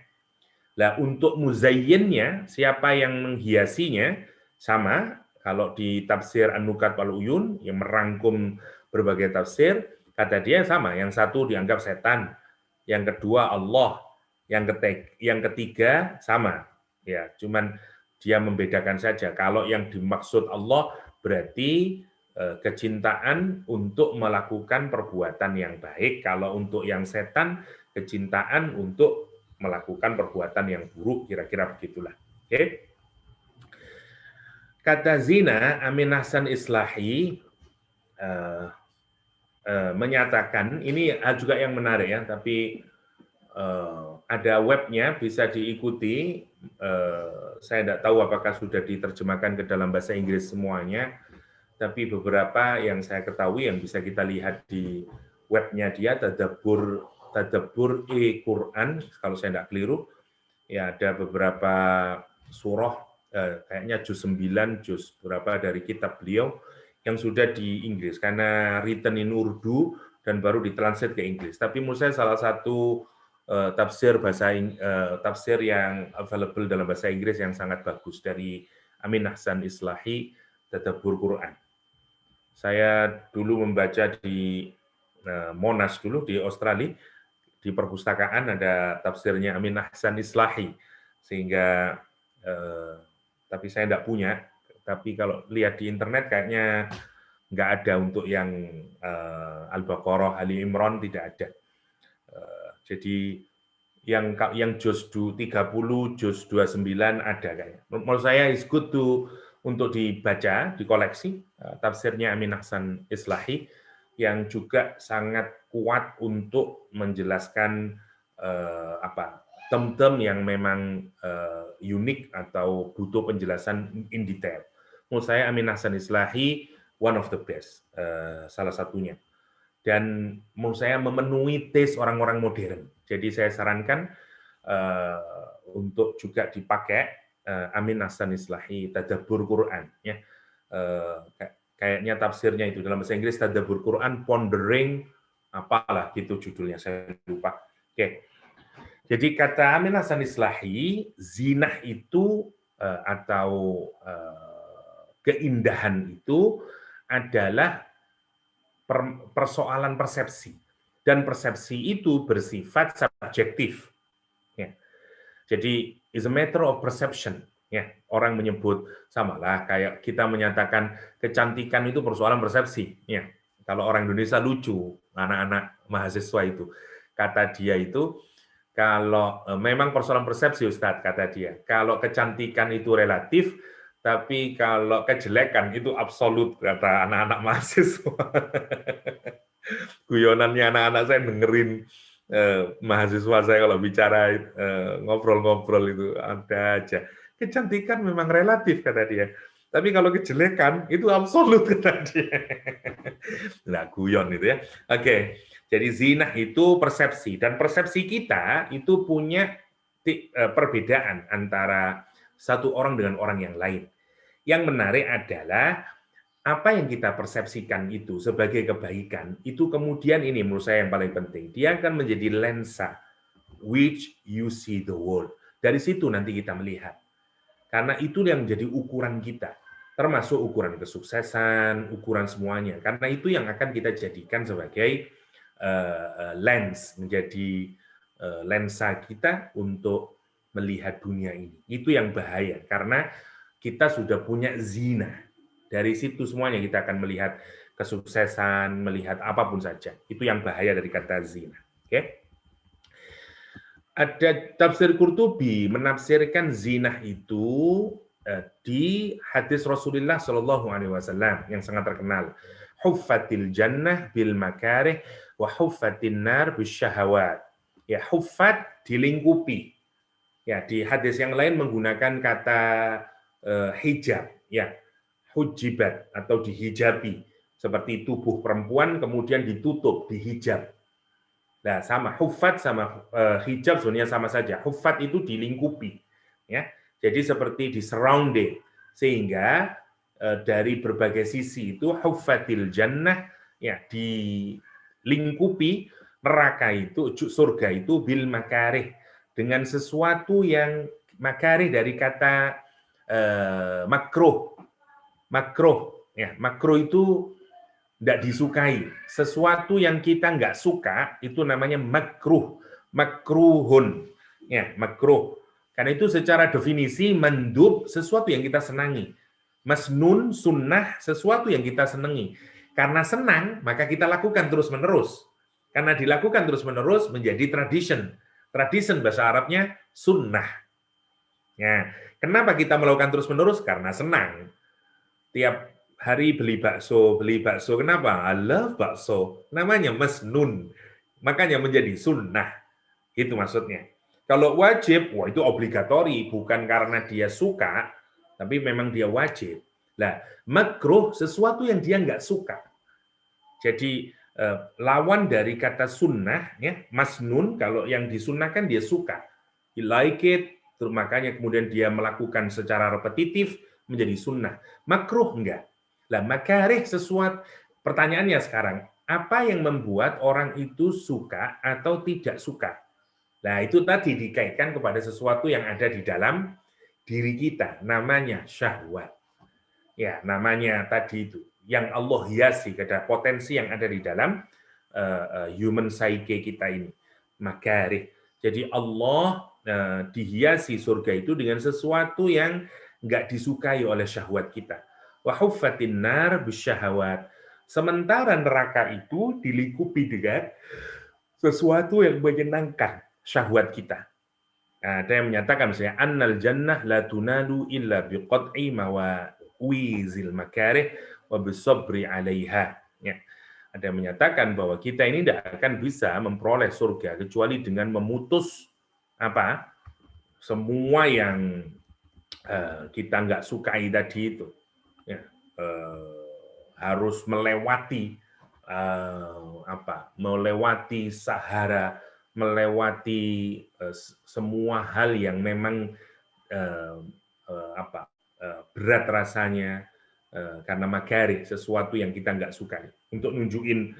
Nah, untuk muzayyinnya, siapa yang menghiasinya, sama kalau di tafsir An-Nukat wal Uyun yang merangkum berbagai tafsir, kata dia sama, yang satu dianggap setan, yang kedua Allah, yang ketiga sama, ya, cuman dia membedakan saja. Kalau yang dimaksud Allah berarti kecintaan untuk melakukan perbuatan yang baik. Kalau untuk yang setan, kecintaan untuk melakukan perbuatan yang buruk, kira-kira begitulah. Oke. Kata zina, Amin Hasan Islahi menyatakan, ini juga yang menarik ya, tapi ada webnya, bisa diikuti. Saya tidak tahu apakah sudah diterjemahkan ke dalam bahasa Inggris semuanya, tapi beberapa yang saya ketahui yang bisa kita lihat di webnya dia, Tadabbur Quran, kalau saya tidak keliru, ya ada beberapa surah, kayaknya juz 9, juz berapa dari kitab beliau yang sudah di Inggris, karena written in Urdu dan baru ditranslate ke Inggris. Tapi menurut saya salah satu tafsir yang available dalam bahasa Inggris yang sangat bagus dari Amin Hasan Islahi, Tadabbur Quran. Saya dulu membaca di Monash dulu di Australia, di perpustakaan ada tafsirnya Amin Hasan Islahi, sehingga tapi saya tidak punya. Tapi kalau lihat di internet kayaknya nggak ada untuk yang Al-Baqarah, Ali Imran, tidak ada. Jadi yang juz 30, juz 29 ada kayaknya. Menurut saya is good untuk dibaca, dikoleksi tafsirnya Amin Hasan Islahi yang juga sangat kuat untuk menjelaskan term-term yang memang unik atau butuh penjelasan in detail. Menurut saya Amin Hasan Islahi one of the best, salah satunya. Dan menurut saya memenuhi taste orang-orang modern. Jadi saya sarankan untuk juga dipakai Amin Hasan Islahi, Tadabbur Quran. Ya. Kayaknya tafsirnya itu dalam bahasa Inggris Tadabbur Quran, Pondering, apalah gitu judulnya, saya lupa. Oke. Jadi kata Amin Hasan Islahi, zinah itu atau keindahan itu adalah persoalan persepsi, dan persepsi itu bersifat subjektif. Ya. Jadi is a matter of perception. Ya, orang menyebut samalah kayak kita menyatakan kecantikan itu persoalan persepsi. Ya, kalau orang Indonesia lucu, anak-anak mahasiswa itu kata dia itu kalau memang persoalan persepsi, Ustadz, kata dia. Kalau kecantikan itu relatif, tapi kalau kejelekan itu absolut, kata anak-anak mahasiswa. Guyonannya anak-anak saya dengerin mahasiswa saya kalau bicara ngobrol-ngobrol itu ada aja. Kecantikan memang relatif, kata dia. Tapi kalau kejelekan itu absolut, kata dia. Nah, guyon itu ya. Oke, jadi zina itu persepsi, dan persepsi kita itu punya perbedaan antara satu orang dengan orang yang lain. Yang menarik adalah apa yang kita persepsikan itu sebagai kebaikan, itu kemudian ini menurut saya yang paling penting, dia akan menjadi lensa which you see the world. Dari situ nanti kita melihat. Karena itu yang menjadi ukuran kita, termasuk ukuran kesuksesan, ukuran semuanya. Karena itu yang akan kita jadikan sebagai lens, menjadi lensa kita untuk melihat dunia ini. Itu yang bahaya, karena kita sudah punya zina. Dari situ semuanya kita akan melihat kesuksesan, melihat apapun saja. Itu yang bahaya dari kata zina. Oke? Ada tafsir Qurtubi menafsirkan zina itu di hadis Rasulullah Shallallahu Alaihi Wasallam yang sangat terkenal. Huffatil jannah bil makarih wa huffatin nar bis syahawat. Ya, huffat dilingkupi. Ya, di hadis yang lain menggunakan kata hijab, ya, hujibat atau dihijabi, seperti tubuh perempuan kemudian ditutup, dihijab. Nah, sama huffat sama hijab sebenarnya sama saja. Huffat itu dilingkupi, ya. Jadi seperti di surrounded, sehingga dari berbagai sisi itu huffatil jannah, ya, dilingkupi neraka itu, surga itu bil makarih, dengan sesuatu yang makarih dari kata makruh. Makruh, ya, makruh itu tidak disukai. Sesuatu yang kita nggak suka itu namanya makruh, makruhun, ya, makruh. Karena itu secara definisi mandub sesuatu yang kita senangi. Masnun sunnah sesuatu yang kita senangi. Karena senang maka kita lakukan terus-menerus. Karena dilakukan terus-menerus menjadi tradition. Tradition bahasa Arabnya sunnah. Ya, kenapa kita melakukan terus-menerus? Karena senang. Tiap hari beli bakso. Kenapa? I love bakso. Namanya masnun. Makanya menjadi sunnah. Itu maksudnya. Kalau wajib, wah itu obligatori. Bukan karena dia suka, tapi memang dia wajib. Nah, makruh sesuatu yang dia nggak suka. Jadi lawan dari kata sunnah, ya, masnun, kalau yang disunahkan dia suka. He like it, terus makanya kemudian dia melakukan secara repetitif, menjadi sunnah. Makruh enggak. Lah makarih sesuatu, pertanyaannya sekarang, apa yang membuat orang itu suka atau tidak suka? Nah, itu tadi dikaitkan kepada sesuatu yang ada di dalam diri kita, namanya syahwat. Ya, namanya tadi itu, yang Allah hiasi, ada potensi yang ada di dalam human psyche kita ini, makarih. Jadi Allah dihiasi surga itu dengan sesuatu yang nggak disukai oleh syahwat kita. Wa huffatin nar bisyahawat. Sementara neraka itu dilingkupi dengan sesuatu yang menyenangkan syahwat kita. Nah, ada yang menyatakan misalnya annal jannah la tunalu illa biqat'i mawawizil makarih wa bisabri 'alaiha. Ya. Ada yang menyatakan bahwa kita ini tidak akan bisa memperoleh surga kecuali dengan memutus apa? Semua yang kita nggak sukai tadi itu. Ya, harus melewati melewati Sahara, melewati semua hal yang memang berat rasanya karena makarih, sesuatu yang kita nggak suka, untuk nunjukin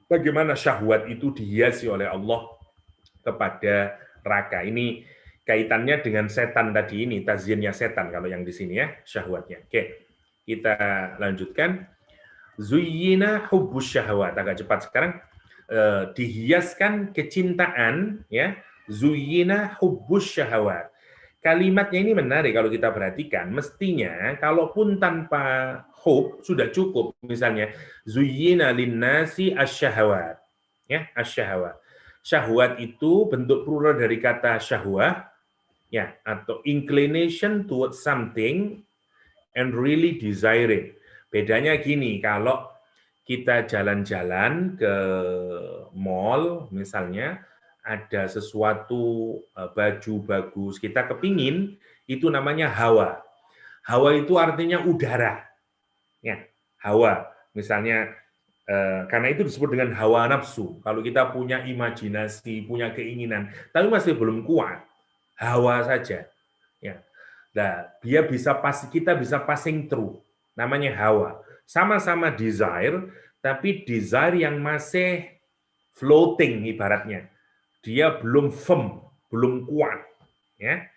bagaimana syahwat itu dihiasi oleh Allah kepada neraka. Ini kaitannya dengan setan tadi, ini tazyiennya setan kalau yang di sini ya, syahwatnya. Oke, kita lanjutkan. Zuyyina hubbus syahwat, agak cepat sekarang. Dihiaskan kecintaan, ya, zuyyina hubbus syahwat. Kalimatnya ini menarik kalau kita perhatikan. Mestinya kalaupun tanpa hub sudah cukup, misalnya zuyyina linnasi asyahawat, ya, asyahawat. Syahwat itu bentuk plural dari kata syahwah, ya, atau inclination towards something and really desire it. Bedanya gini, kalau kita jalan-jalan ke mall misalnya, ada sesuatu baju bagus, kita kepingin, itu namanya hawa. Hawa itu artinya udara. Ya, hawa. Misalnya Karena itu disebut dengan hawa nafsu. Kalau kita punya imajinasi, punya keinginan, tapi masih belum kuat, hawa saja. Ya. Nah, kita bisa passing through. Namanya hawa. Sama-sama desire, tapi desire yang masih floating ibaratnya. Dia belum firm, belum kuat. Ya.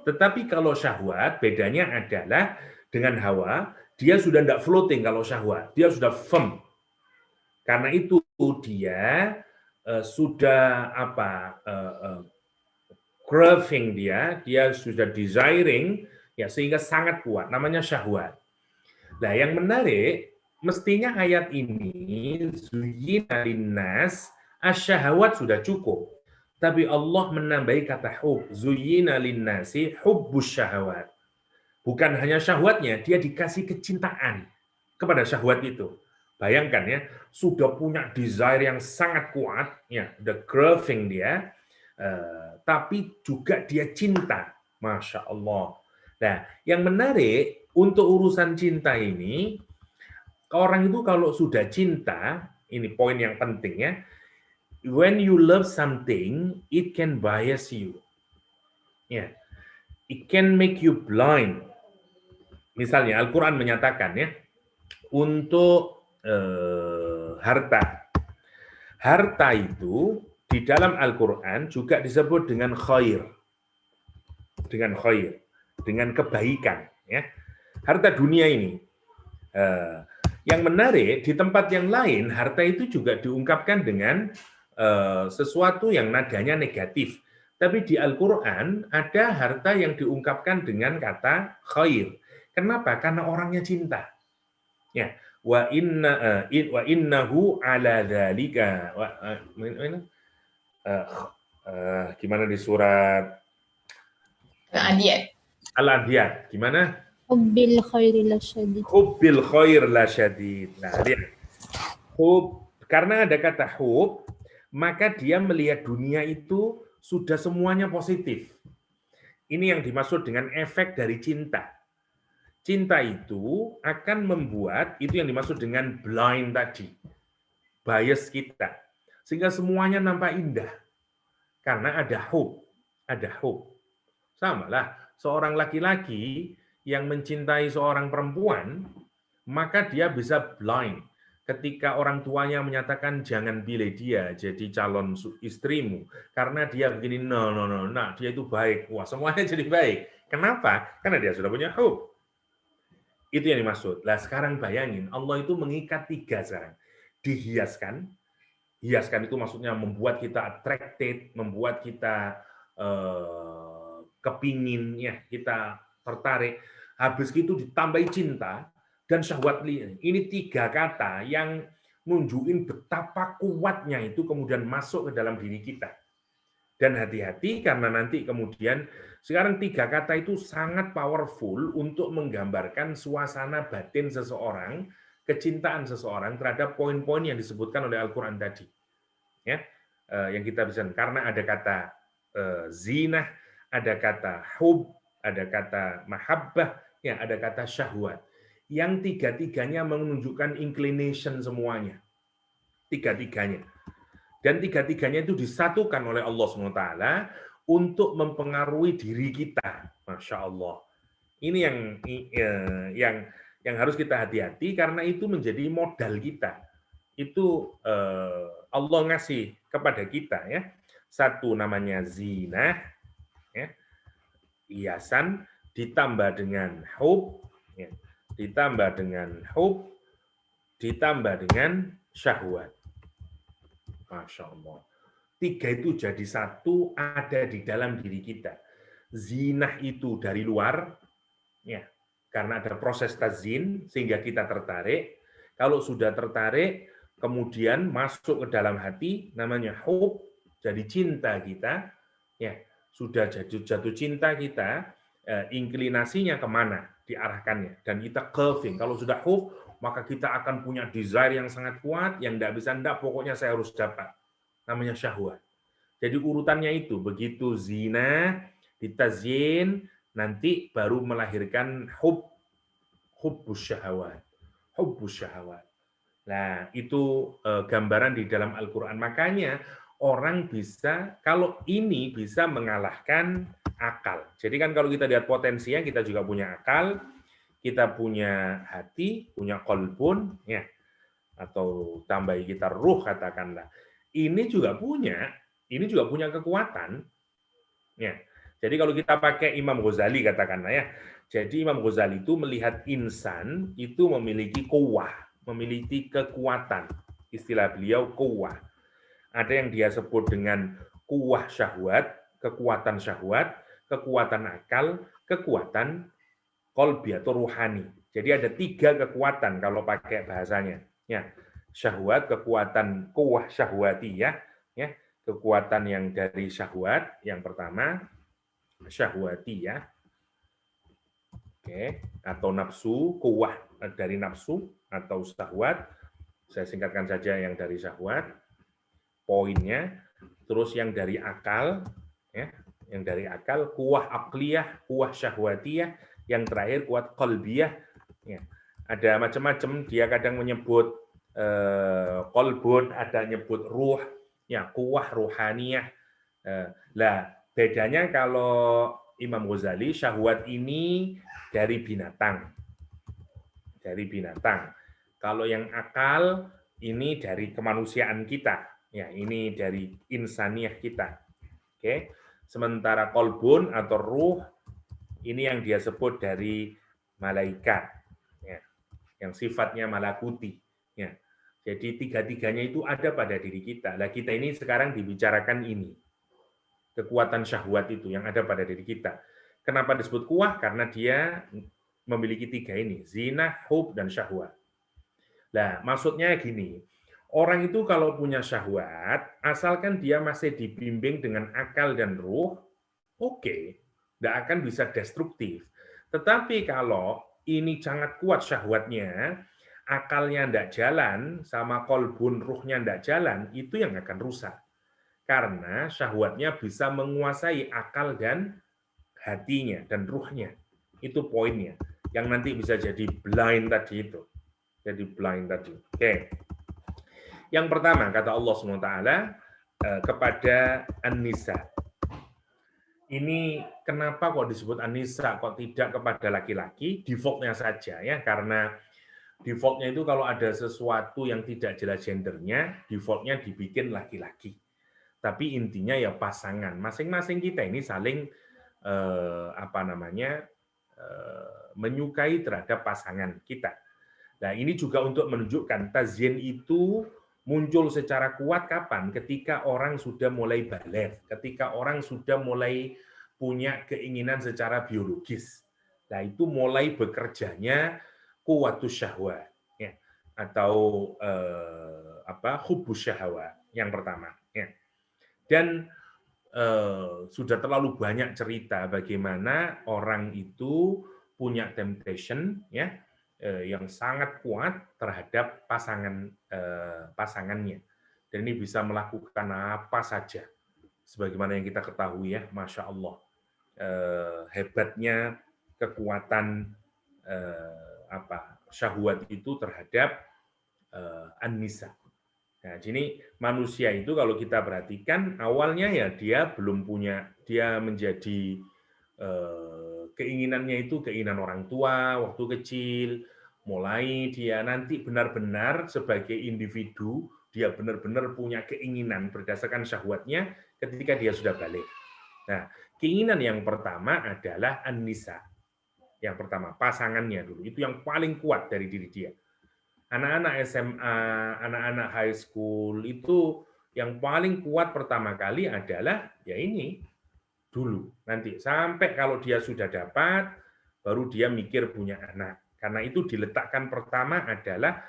Tetapi kalau syahwat, bedanya adalah dengan hawa, dia sudah tidak floating kalau syahwat, dia sudah firm. Karena itu dia sudah craving dia sudah desiring, ya sehingga sangat kuat, namanya syahwat. Nah, yang menarik, mestinya ayat ini zuyyina linnas asyahawat sudah cukup. Tapi Allah menambahi kata hub, zuyyina linnasi hubbus syahawat. Bukan hanya syahwatnya, dia dikasih kecintaan kepada syahwat itu. Bayangkan ya, sudah punya desire yang sangat kuat, ya, the craving dia, tapi juga dia cinta, masya Allah. Nah, yang menarik untuk urusan cinta ini, orang itu kalau sudah cinta, ini poin yang penting ya, when you love something, it can bias you, ya, it can make you blind. Misalnya Al-Quran menyatakan ya, untuk harta. Harta itu di dalam Al-Quran juga disebut dengan khair. Dengan khair. Dengan kebaikan. Ya. Harta dunia ini. Yang menarik, di tempat yang lain, harta itu juga diungkapkan dengan sesuatu yang nadanya negatif. Tapi di Al-Quran ada harta yang diungkapkan dengan kata khair. Kenapa? Karena orangnya cinta. Ya, wa innahu ala dzalika gimana di surat Al-Adiyat. Al-Adiyat, gimana? Hubbil khairi lasyadid. Hubbil khair lasyadid. Nah, lihat. Karena ada kata hub, maka dia melihat dunia itu sudah semuanya positif. Ini yang dimaksud dengan efek dari cinta. Cinta itu akan membuat, itu yang dimaksud dengan blind tadi, bias kita. Sehingga semuanya nampak indah. Karena ada hub. Ada hub. Sama lah, seorang laki-laki yang mencintai seorang perempuan, maka dia bisa blind. Ketika orang tuanya menyatakan jangan pilih dia jadi calon istrimu, karena dia begini, nah dia itu baik. Wah, semuanya jadi baik. Kenapa? Karena dia sudah punya hub. Itu yang dimaksud. Nah, sekarang bayangin, Allah itu mengikat 3 sekarang. Dihiaskan. Hiaskan itu maksudnya membuat kita attracted, membuat kita kepingin, ya, kita tertarik. Habis itu ditambahi cinta dan syahwat. Ini 3 kata yang nunjukin betapa kuatnya itu kemudian masuk ke dalam diri kita. Dan hati-hati karena nanti kemudian sekarang 3 kata itu sangat powerful untuk menggambarkan suasana batin seseorang, kecintaan seseorang terhadap poin-poin yang disebutkan oleh Al-Quran tadi. Ya, yang kita bisa, karena ada kata zinah, ada kata hub, ada kata mahabbah, ya, ada kata syahwat. Yang 3-tiganya menunjukkan inclination semuanya. 3-tiganya. Dan 3-tiganya itu disatukan oleh Allah SWT untuk mempengaruhi diri kita. Masya Allah. Ini yang harus kita hati-hati karena itu menjadi modal kita. Itu Allah ngasih kepada kita ya. Satu namanya zinah, ya, hiasan, ditambah dengan hub, ya, ditambah dengan hub, ditambah dengan syahwat. Masya Allah. 3 itu jadi satu, ada di dalam diri kita. Zinah itu dari luar, ya, karena ada proses tazin sehingga kita tertarik. Kalau sudah tertarik, kemudian masuk ke dalam hati, namanya hub, jadi cinta kita, ya, sudah jatuh cinta kita, inklinasinya kemana diarahkannya, dan kita curving. Kalau sudah hub, maka kita akan punya desire yang sangat kuat, yang tidak bisa enggak, pokoknya saya harus dapat. Namanya syahwat. Jadi urutannya itu, begitu zina, ditazyin, nanti baru melahirkan hubbus syahwat. Hubbus syahwat. Nah, itu gambaran di dalam Al-Quran. Makanya orang bisa, kalau ini bisa mengalahkan akal. Jadi kan kalau kita lihat potensinya, kita juga punya akal, kita punya hati, punya qalbun, ya, atau tambahi kita ruh katakanlah. Ini juga punya kekuatan. Ya. Jadi kalau kita pakai Imam Ghazali katakanlah ya. Jadi Imam Ghazali itu melihat insan itu memiliki kuwah, memiliki kekuatan. Istilah beliau kuwah. Ada yang dia sebut dengan kuwah syahwat, kekuatan syahwat, kekuatan akal, kekuatan qalbi atau ruhani. Jadi ada 3 kekuatan kalau pakai bahasanya. Ya, syahwat, kekuatan kuwah syahwatiyah, ya, kekuatan yang dari syahwat yang pertama, syahwatiyah, oke, atau nafsu, kuwah dari nafsu atau syahwat. Saya singkatkan saja yang dari syahwat. Poinnya, terus yang dari akal, ya, yang dari akal, kuwah akliyah, kuwah syahwatiyah, yang terakhir kuwah qalbiyah. Ya. Ada macam-macam, dia kadang menyebut qalbun, ada nyebut ruh, ya, kuwah ruhaniyah. Lah, bedanya kalau Imam Ghazali, syahwat ini dari binatang. Dari binatang. Kalau yang akal, ini dari kemanusiaan kita. Ya, ini dari insaniah kita. Oke. Sementara kolbun atau ruh ini yang dia sebut dari malaikat. Ya, yang sifatnya malakuti. Ya. Jadi 3-3-nya itu ada pada diri kita. Nah, kita ini sekarang dibicarakan ini. Kekuatan syahwat itu yang ada pada diri kita. Kenapa disebut kuwah? Karena dia memiliki 3 ini. Zina, hub, dan syahwat. Nah, maksudnya gini, orang itu kalau punya syahwat, asalkan dia masih dibimbing dengan akal dan ruh, oke, tidak akan bisa destruktif. Tetapi kalau ini sangat kuat syahwatnya, akalnya tidak jalan, sama kolbun ruhnya tidak jalan, itu yang akan rusak. Karena syahwatnya bisa menguasai akal dan hatinya dan ruhnya. Itu poinnya. Yang nanti bisa jadi blind tadi itu. Jadi blind tadi. Oke. Yang pertama kata Allah SWT kepada An-Nisa. Ini kenapa kok disebut An-Nisa, kok tidak kepada laki-laki? Defaultnya saja ya, karena defaultnya itu kalau ada sesuatu yang tidak jelas gendernya, defaultnya dibikin laki-laki. Tapi intinya ya pasangan. Masing-masing kita ini saling menyukai terhadap pasangan kita. Nah, ini juga untuk menunjukkan tazyin itu muncul secara kuat kapan? Ketika orang sudah mulai baligh, ketika orang sudah mulai punya keinginan secara biologis. Nah, itu mulai bekerjanya quwwatus syahwat, ya, atau hubbus syahwat yang pertama. Ya. Dan sudah terlalu banyak cerita bagaimana orang itu punya temptation, ya, yang sangat kuat terhadap pasangannya, dan ini bisa melakukan apa saja, sebagaimana yang kita ketahui ya, masya Allah, hebatnya kekuatan syahwat itu terhadap an-nisa. Nah, jadi manusia itu kalau kita perhatikan awalnya ya dia belum punya, dia menjadi keinginannya itu keinginan orang tua waktu kecil, mulai dia nanti benar-benar sebagai individu, dia benar-benar punya keinginan berdasarkan syahwatnya ketika dia sudah balik. Nah, keinginan yang pertama adalah an-nisa. Yang pertama, pasangannya dulu. Itu yang paling kuat dari diri dia. Anak-anak SMA, anak-anak high school, itu yang paling kuat pertama kali adalah ya ini, dulu. Nanti sampai kalau dia sudah dapat, baru dia mikir punya anak. Karena itu diletakkan pertama adalah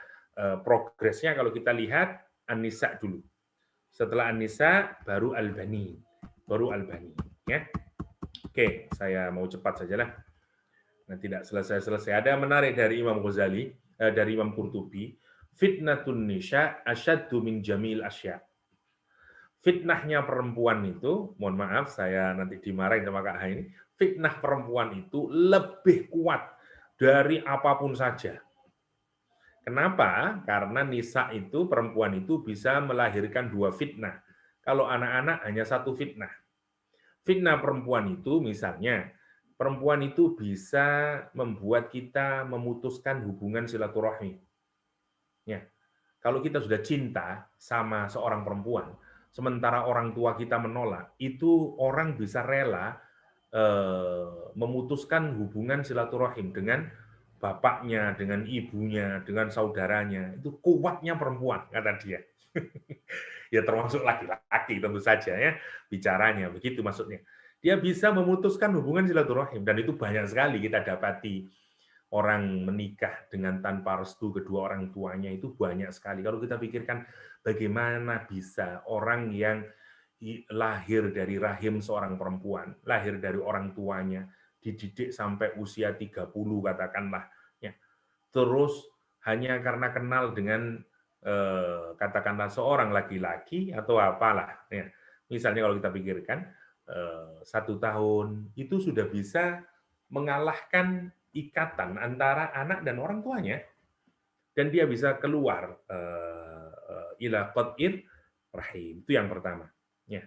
progresnya kalau kita lihat An-Nisa dulu. Setelah An-Nisa baru Al-Bani. Baru Al-Bani, ya. Oke, saya mau cepat sajalah. Nah, tidak selesai-selesai. Ada yang menarik dari Imam Ghazali, dari Imam Qurtubi, fitnatun nisa asyaddu min jamil asya. Fitnahnya perempuan itu, mohon maaf saya nanti dimarahin sama Kak Hai ini, fitnah perempuan itu lebih kuat dari apapun saja. Kenapa? Karena nisa itu, perempuan itu bisa melahirkan 2 fitnah. Kalau anak-anak hanya 1 fitnah. Fitnah perempuan itu misalnya, perempuan itu bisa membuat kita memutuskan hubungan silaturahmi. Ya, kalau kita sudah cinta sama seorang perempuan, sementara orang tua kita menolak, itu orang bisa rela memutuskan hubungan silaturahim dengan bapaknya, dengan ibunya, dengan saudaranya. Itu kuatnya perempuan, kata dia. Ya termasuk laki-laki tentu saja ya, bicaranya, begitu maksudnya. Dia bisa memutuskan hubungan silaturahim, dan itu banyak sekali kita dapati. Orang menikah dengan tanpa restu kedua orang tuanya itu banyak sekali. Kalau kita pikirkan bagaimana bisa orang yang lahir dari rahim seorang perempuan, lahir dari orang tuanya, dididik sampai usia 30 katakanlah, ya. Terus hanya karena kenal dengan katakanlah seorang laki-laki atau apalah, ya. Misalnya kalau kita pikirkan 1 tahun itu sudah bisa mengalahkan ikatan antara anak dan orang tuanya, dan dia bisa keluar ila qat'ir rahim. Itu yang pertama. Ya.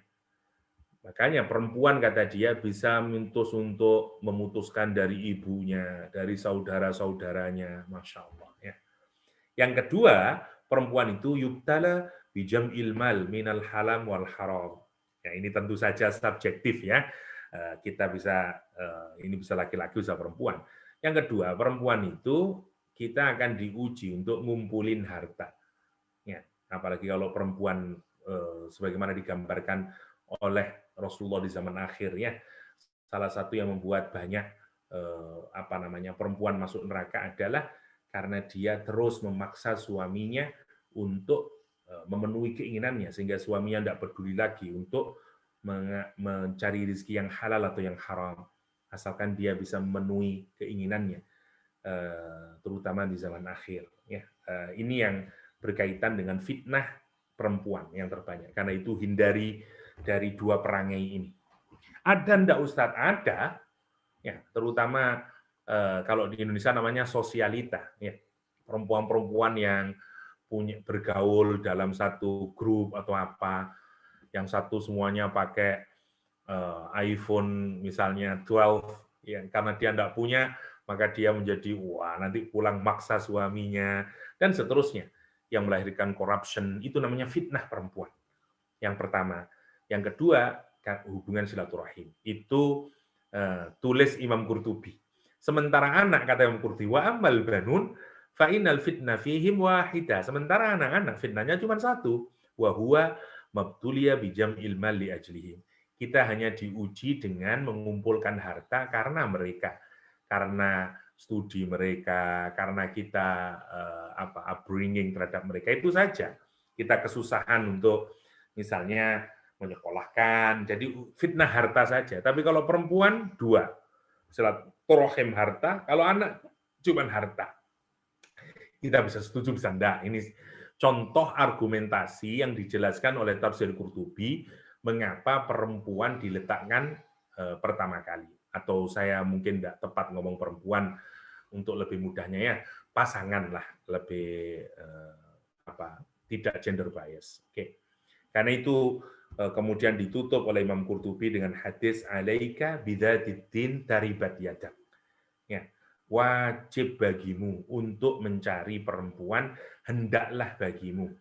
Makanya perempuan, kata dia, bisa untuk memutuskan dari ibunya, dari saudara-saudaranya, masya Allah. Ya. Yang kedua, perempuan itu yubtala bijam'il mal minal halam wal haram. Ya, ini tentu saja subjektif ya. Kita bisa ini bisa laki-laki, bisa perempuan. Yang kedua, perempuan itu kita akan diuji untuk ngumpulin harta. Ya, apalagi kalau perempuan sebagaimana digambarkan oleh Rasulullah di zaman akhir ya. Salah satu yang membuat banyak perempuan masuk neraka adalah karena dia terus memaksa suaminya untuk memenuhi keinginannya, sehingga suaminya tidak peduli lagi untuk mencari rezeki yang halal atau yang haram, asalkan dia bisa memenuhi keinginannya, terutama di zaman akhir. Ya, ini yang berkaitan dengan fitnah perempuan yang terbanyak. Karena itu hindari dari 2 perangai ini. Ada enggak Ustadz? Ada, ya, terutama kalau di Indonesia namanya sosialita, ya, perempuan-perempuan yang bergaul dalam satu grup atau apa, yang satu semuanya pakai iPhone misalnya 12, ya, karena dia enggak punya, maka dia menjadi nanti pulang maksa suaminya dan seterusnya, yang melahirkan corruption. Itu namanya fitnah perempuan. Yang pertama. Yang kedua, hubungan silaturahim. Itu tulis Imam Qurtubi. Sementara anak, kata Imam Qurtubi, wa ammal banun fa innal fitnah fihim wahida. Sementara anak-anak fitnahnya cuma 1, wa huwa mabtuliya bijam'il mal li ajlihim. Kita hanya diuji dengan mengumpulkan harta karena mereka, karena studi mereka, karena kita upbringing terhadap mereka, itu saja. Kita kesusahan untuk misalnya menyekolahkan, jadi fitnah harta saja. Tapi kalau perempuan 2, silaturahim harta, kalau anak cuma harta. Kita bisa setuju, bisa enggak. Ini contoh argumentasi yang dijelaskan oleh Tafsir Qurtubi mengapa perempuan diletakkan pertama kali. Atau saya mungkin enggak tepat ngomong perempuan, untuk lebih mudahnya ya, pasangan lah, lebih tidak gender bias. Oke. Karena itu kemudian ditutup oleh Imam Qurtubi dengan hadis alaika bidzatiddin taribat yadak. Ya, wajib bagimu untuk mencari perempuan, hendaklah bagimu.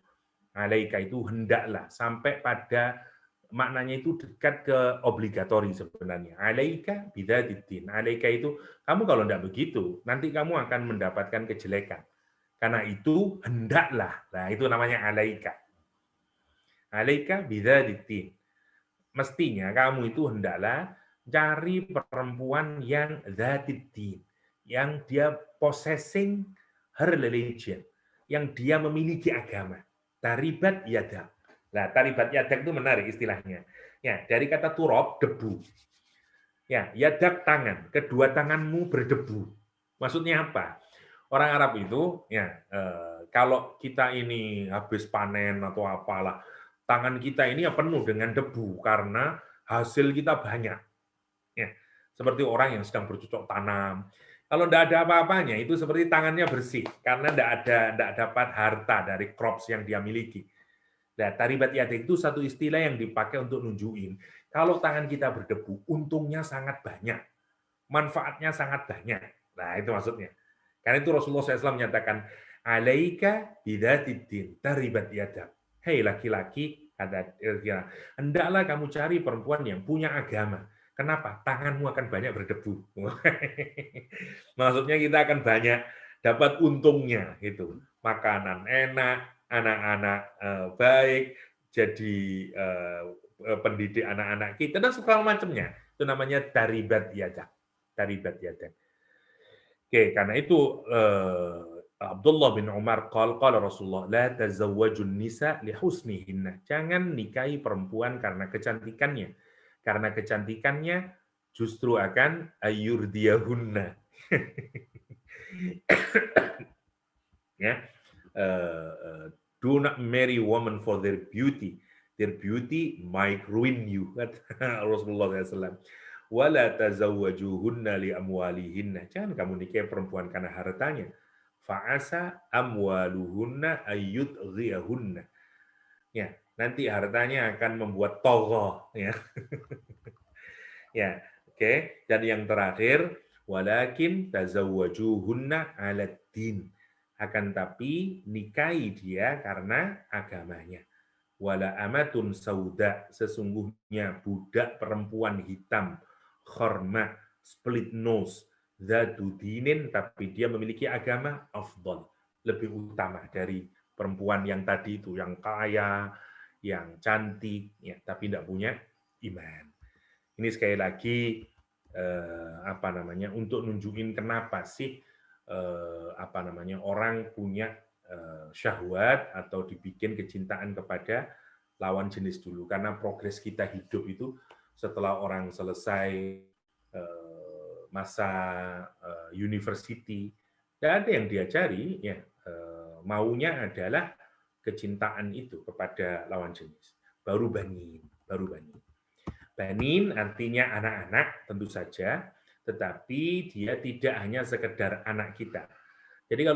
Alaika itu hendaklah, sampai pada maknanya itu dekat ke obligatori sebenarnya. Alaika bidzatiddin. Alaika itu kamu kalau tidak begitu, nanti kamu akan mendapatkan kejelekan. Karena itu hendaklah. Nah, itu namanya alaika. Alaika bidzatiddin. Mestinya kamu itu hendaklah cari perempuan yang dzatiddin, yang dia possessing her religion, yang dia memiliki agama. Taribat yadak. Nah, taribat yadak itu menarik istilahnya. Ya, dari kata turab, debu. Ya, yadak tangan, kedua tanganmu berdebu. Maksudnya apa? Orang Arab itu, ya, kalau kita ini habis panen atau apalah, tangan kita ini ya penuh dengan debu karena hasil kita banyak. Ya, seperti orang yang sedang bercocok tanam, Kalau tidak ada apa-apanya, itu seperti tangannya bersih karena tidak dapat harta dari crops yang dia miliki. Nah, taribat yadek itu satu istilah yang dipakai untuk nunjukin kalau tangan kita berdebu, untungnya sangat banyak, manfaatnya sangat banyak. Nah, itu maksudnya. Karena itu Rasulullah SAW menyatakan, alaika bidzatiddin taribat yadak. Hei laki-laki, hendaklah kamu cari perempuan yang punya agama. Kenapa? Tanganmu akan banyak berdebu. Maksudnya kita akan banyak dapat untungnya gitu. Makanan enak, anak-anak baik, jadi pendidik anak-anak kita dan segala macamnya. Itu namanya taribat yadak. Taribat yadak. Oke, karena itu Abdullah bin Umar qala Rasulullah la tazawwajun nisa li husnihinna. Jangan nikahi perempuan karena kecantikannya. Karena kecantikannya justru akan ayurdiyahunna. Ya. Do not marry women for their beauty. Their beauty might ruin you. Rasulullah SAW. Wala tazawwajuhunna li amwalihinna. Jangan kamu nikahi perempuan karena hartanya. Fa'asa amwaluhunna ayyudghiyahunna. Ya, nanti hartanya akan membuat togoh. Ya, ya, oke. Dan yang terakhir, walakin tazawwajuhunna ala din. Akan tapi nikahi dia karena agamanya. Wala amatun sauda, sesungguhnya budak perempuan hitam, khorma, split nose, zatu dinin, tapi dia memiliki agama, afdal, lebih utama dari perempuan yang tadi itu, yang kaya, yang cantik, ya, tapi tidak punya iman. Ini sekali lagi untuk nunjukin kenapa sih orang punya syahwat atau dibikin kecintaan kepada lawan jenis dulu, karena progres kita hidup itu setelah orang selesai masa university, tidak ada yang dia cari, ya maunya adalah kecintaan itu kepada lawan jenis. Baru banin. Banin artinya anak-anak tentu saja, tetapi dia tidak hanya sekedar anak kita. Jadi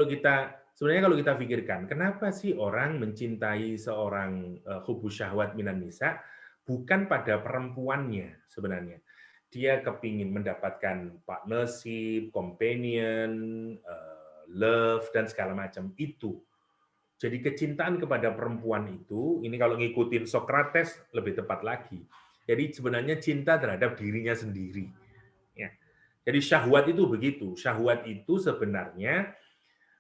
sebenarnya kalau kita pikirkan, kenapa sih orang mencintai seorang hubus syahwat minan nisa, bukan pada perempuannya sebenarnya. Dia kepingin mendapatkan partnership, companion, love, dan segala macam itu. Jadi kecintaan kepada perempuan itu, ini kalau ngikutin Socrates lebih tepat lagi. Jadi sebenarnya cinta terhadap dirinya sendiri. Ya. Jadi syahwat itu begitu. Syahwat itu sebenarnya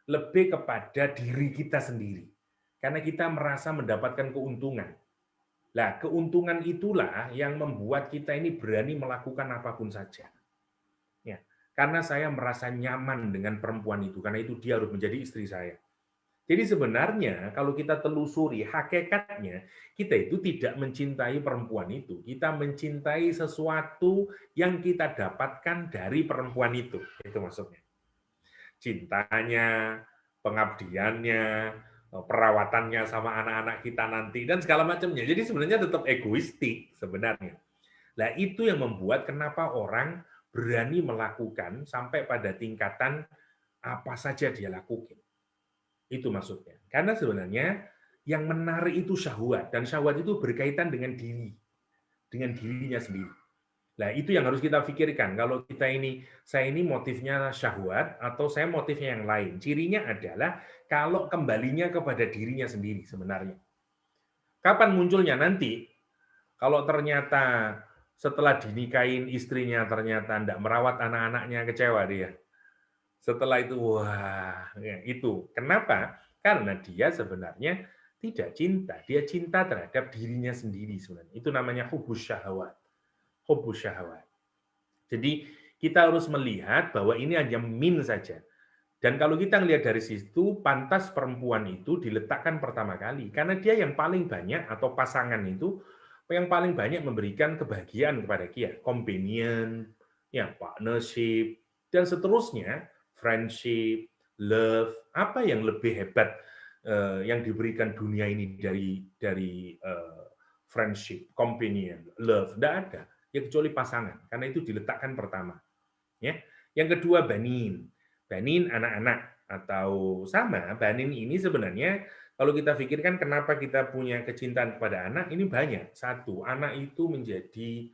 lebih kepada diri kita sendiri. Karena kita merasa mendapatkan keuntungan. Nah, keuntungan itulah yang membuat kita ini berani melakukan apapun saja. Ya. Karena saya merasa nyaman dengan perempuan itu, karena itu dia harus menjadi istri saya. Jadi sebenarnya kalau kita telusuri hakikatnya, kita itu tidak mencintai perempuan itu. Kita mencintai sesuatu yang kita dapatkan dari perempuan itu. Itu maksudnya. Cintanya, pengabdiannya, perawatannya sama anak-anak kita nanti, dan segala macamnya. Jadi sebenarnya tetap egoistik sebenarnya. Nah, itu yang membuat kenapa orang berani melakukan sampai pada tingkatan apa saja dia lakukan. Itu maksudnya. Karena sebenarnya yang menarik itu syahwat, dan syahwat itu berkaitan dengan dirinya sendiri. Nah, itu yang harus kita pikirkan. Kalau saya ini motifnya syahwat atau saya motifnya yang lain. Cirinya adalah kalau kembalinya kepada dirinya sendiri sebenarnya. Kapan munculnya? Nanti kalau ternyata setelah dinikahin istrinya ternyata tidak merawat anak-anaknya, kecewa dia. Setelah itu, wah, ya, itu. Kenapa? Karena dia sebenarnya tidak cinta. Dia cinta terhadap dirinya sendiri sebenarnya. Itu namanya hubus syahwat. Hubus syahwat. Jadi kita harus melihat bahwa ini hanya min saja. Dan kalau kita melihat dari situ, pantas perempuan itu diletakkan pertama kali. Karena dia yang paling banyak, atau pasangan itu, yang paling banyak memberikan kebahagiaan kepada dia. Companion, ya, partnership, dan seterusnya, friendship, love, apa yang lebih hebat yang diberikan dunia ini dari friendship, companion, love, tidak ada. Ya kecuali pasangan, karena itu diletakkan pertama. Ya, Yang kedua banin. Banin anak-anak atau sama banin ini sebenarnya kalau kita pikirkan kenapa kita punya kecintaan kepada anak ini banyak. Satu, anak itu menjadi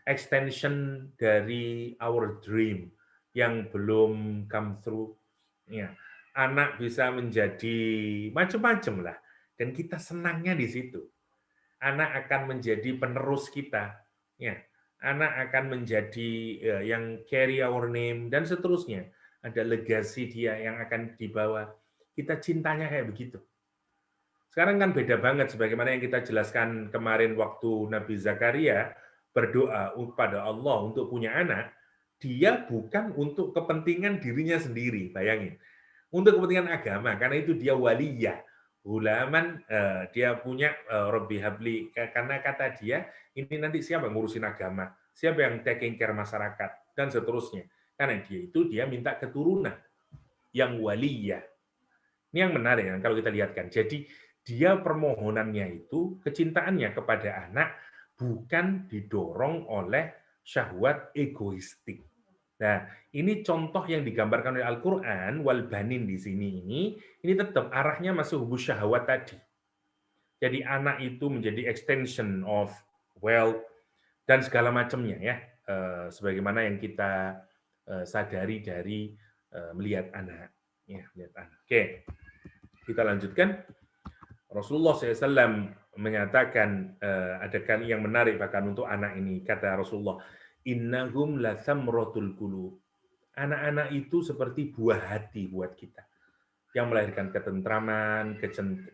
extension dari our dream yang belum come through. Ya, anak bisa menjadi macam-macam lah dan kita senangnya di situ. Anak akan menjadi penerus kita. Ya, anak akan menjadi yang carry our name dan seterusnya. Ada legasi dia yang akan dibawa. Kita cintanya kayak begitu. Sekarang kan beda banget sebagaimana yang kita jelaskan kemarin waktu Nabi Zakaria berdoa kepada Allah untuk punya anak, dia bukan untuk kepentingan dirinya sendiri, bayangin. Untuk kepentingan agama, karena itu dia waliyah. Ulaman dia punya Rabbi Habli, karena kata dia, ini nanti siapa yang ngurusin agama, siapa yang taking care masyarakat, dan seterusnya. Karena dia minta keturunan yang waliyah. Ini yang menarik kalau kita lihatkan. Jadi dia permohonannya itu, kecintaannya kepada anak bukan didorong oleh syahwat egoistik. Nah, ini contoh yang digambarkan oleh Al-Qur'an wal banin di sini ini tetap arahnya masuk hubus syahwat tadi. Jadi anak itu menjadi extension of wealth dan segala macamnya ya. Sebagaimana yang kita sadari dari melihat anak. Ya, melihat anak. Oke. Kita lanjutkan. Rasulullah SAW menyatakan ada kan yang menarik bahkan untuk anak ini, kata Rasulullah, innahum lathamratul qulub. Anak-anak itu seperti buah hati buat kita yang melahirkan ketentraman,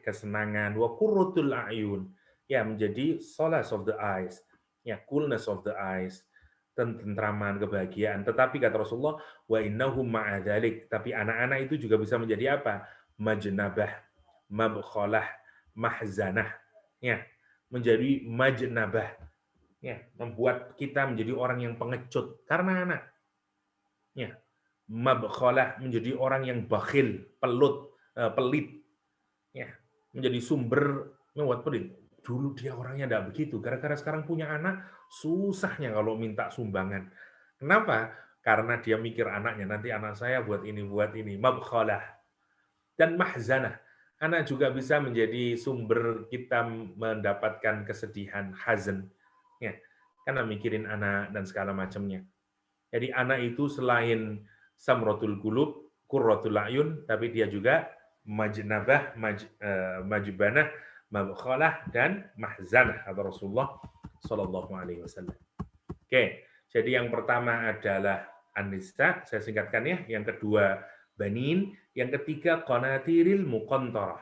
kesenangan, wa qurratul a'yun, ya menjadi solace of the eyes, ya coolness of the eyes, ketentraman, kebahagiaan. Tetapi kata Rasulullah, wa innahum ma'adzalik, tapi anak-anak itu juga bisa menjadi apa? Majnabah, mabkhalah, mahzanah, ya menjadi majnabah, ya membuat kita menjadi orang yang pengecut karena anak, ya mabkhalah menjadi orang yang bakhil, pelit, ya menjadi sumber membuat pelit. Dulu dia orangnya tidak begitu, gara-gara sekarang punya anak susahnya kalau minta sumbangan. Kenapa? Karena dia mikir anaknya, nanti anak saya buat ini, mabkhalah. Dan mahzanah, anak juga bisa menjadi sumber kita mendapatkan kesedihan, hazan, ya, karena mikirin anak dan segala macamnya. Jadi anak itu selain samratul qulub, qurratul a'yun, tapi dia juga majnabah, majbanah, mabkhalah dan mahzanah kata Rasulullah sallallahu alaihi wasallam. Oke, jadi yang pertama adalah an-nisa, saya singkatkan ya. Yang kedua banin, yang ketiga qanatiril muqantarah.